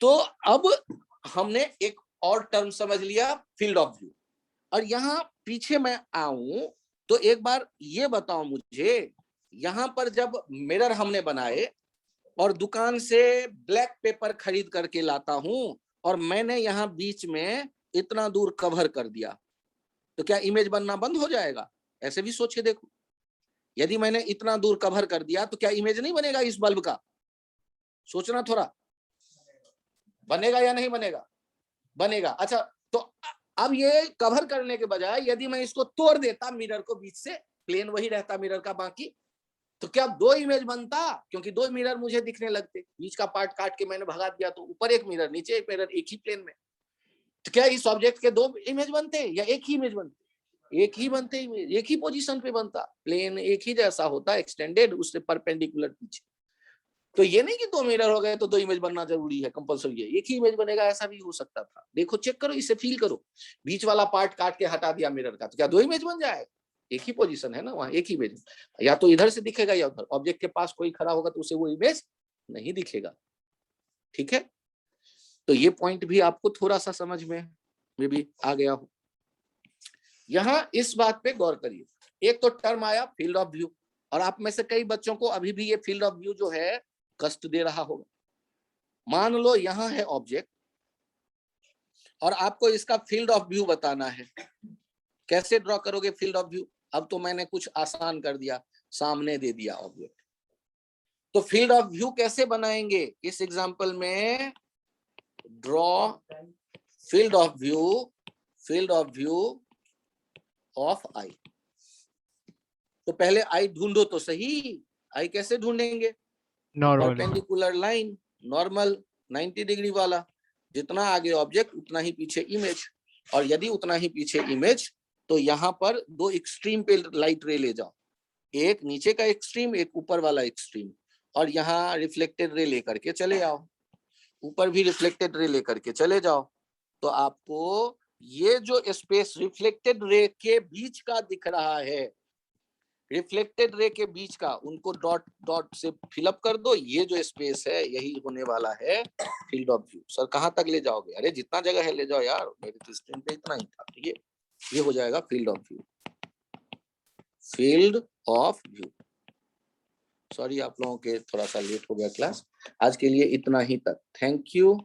तो अब हमने एक और टर्म समझ लिया, फील्ड ऑफ व्यू। और यहां पीछे मैं आऊं तो एक बार ये बताओ मुझे, यहां पर जब मिरर हमने बनाए और दुकान से ब्लैक पेपर खरीद करके लाता हूं और मैंने यहां बीच में इतना दूर कवर कर दिया, तो क्या इमेज बनना बंद हो जाएगा? ऐसे भी सोच के देखो, यदि मैंने इतना दूर कवर कर दिया तो क्या इमेज नहीं बनेगा इस बल्ब का? सोचना थोड़ा, बनेगा या नहीं बनेगा? बनेगा। अच्छा, तो अब ये कवर करने के बजाय यदि मैं इसको तोड़ देता मिरर को बीच से, प्लेन वही रहता मिरर का बाकी, तो क्या 2 इमेज बनता? क्योंकि 2 मिरर मुझे दिखने लगते, बीच का पार्ट काट के मैंने भगा दिया, तो ऊपर एक मिरर नीचे एक मिरर एक ही प्लेन में, तो क्या इस ऑब्जेक्ट के 2 इमेज बनते या एक ही इमेज बनते? एक ही बनते, इमेज एक ही पोजीशन पे बनता, प्लेन एक ही जैसा होता, एक्सटेंडेड, उससे परपेंडिकुलर पीछे। तो ये नहीं कि 2 मिरर हो गए तो 2 इमेज बनना जरूरी है, कंपलसरी है, एक ही इमेज बनेगा, ऐसा भी हो सकता था। देखो चेक करो, इसे फील करो, बीच वाला पार्ट काट के हटा दिया मिरर का, तो क्या 2 इमेज बन जाएगा? एक ही पोजीशन है ना वहां, एक ही इमेज, या तो इधर से दिखेगा या उधर, ऑब्जेक्ट के पास कोई खड़ा होगा तो उसे वो इमेज नहीं दिखेगा। ठीक है, तो ये पॉइंट भी आपको थोड़ा सा समझ में भी आ गया हो। यहां इस बात पे गौर करिए, एक तो टर्म आया फील्ड ऑफ व्यू, और आप में से कई बच्चों को अभी भी ये फील्ड ऑफ व्यू जो है कष्ट दे रहा होगा। मान लो यहां है ऑब्जेक्ट और आपको इसका फील्ड ऑफ व्यू बताना है, कैसे ड्रॉ करोगे फील्ड ऑफ व्यू? अब तो मैंने कुछ आसान कर दिया, सामने दे दिया ऑब्जेक्ट, तो फील्ड ऑफ व्यू कैसे बनाएंगे? इस एग्जांपल में draw field of view of I. तो पहले आई ढूंढो तो सही, आई कैसे ढूंढेंगे? Normal. Perpendicular line, normal 90 degree वाला, जितना आगे ऑब्जेक्ट उतना ही पीछे इमेज। और यदि उतना ही पीछे इमेज, तो यहाँ पर दो एक्सट्रीम पे लाइट रे ले जाओ, एक नीचे का एक्सट्रीम, एक ऊपर वाला एक्सट्रीम, और यहाँ रिफ्लेक्टेड रे लेकर के चले आओ, ऊपर भी रिफ्लेक्टेड रे लेकर के चले जाओ। तो आपको ये जो स्पेस रिफ्लेक्टेड रे के बीच का दिख रहा है, रिफ्लेक्टेड रे के बीच का, उनको डॉट डॉट से फिलअप कर दो, ये जो स्पेस है यही होने वाला है फील्ड ऑफ व्यू। सर कहाँ तक ले जाओगे? अरे जितना जगह है ले जाओ यार, मेरी तो स्क्रीन पे इतना ही था। ये हो जाएगा field of view, field of view. Sorry आप लोगों के थोड़ा सा लेट हो गया क्लास, आज के लिए इतना ही तक। Thank you.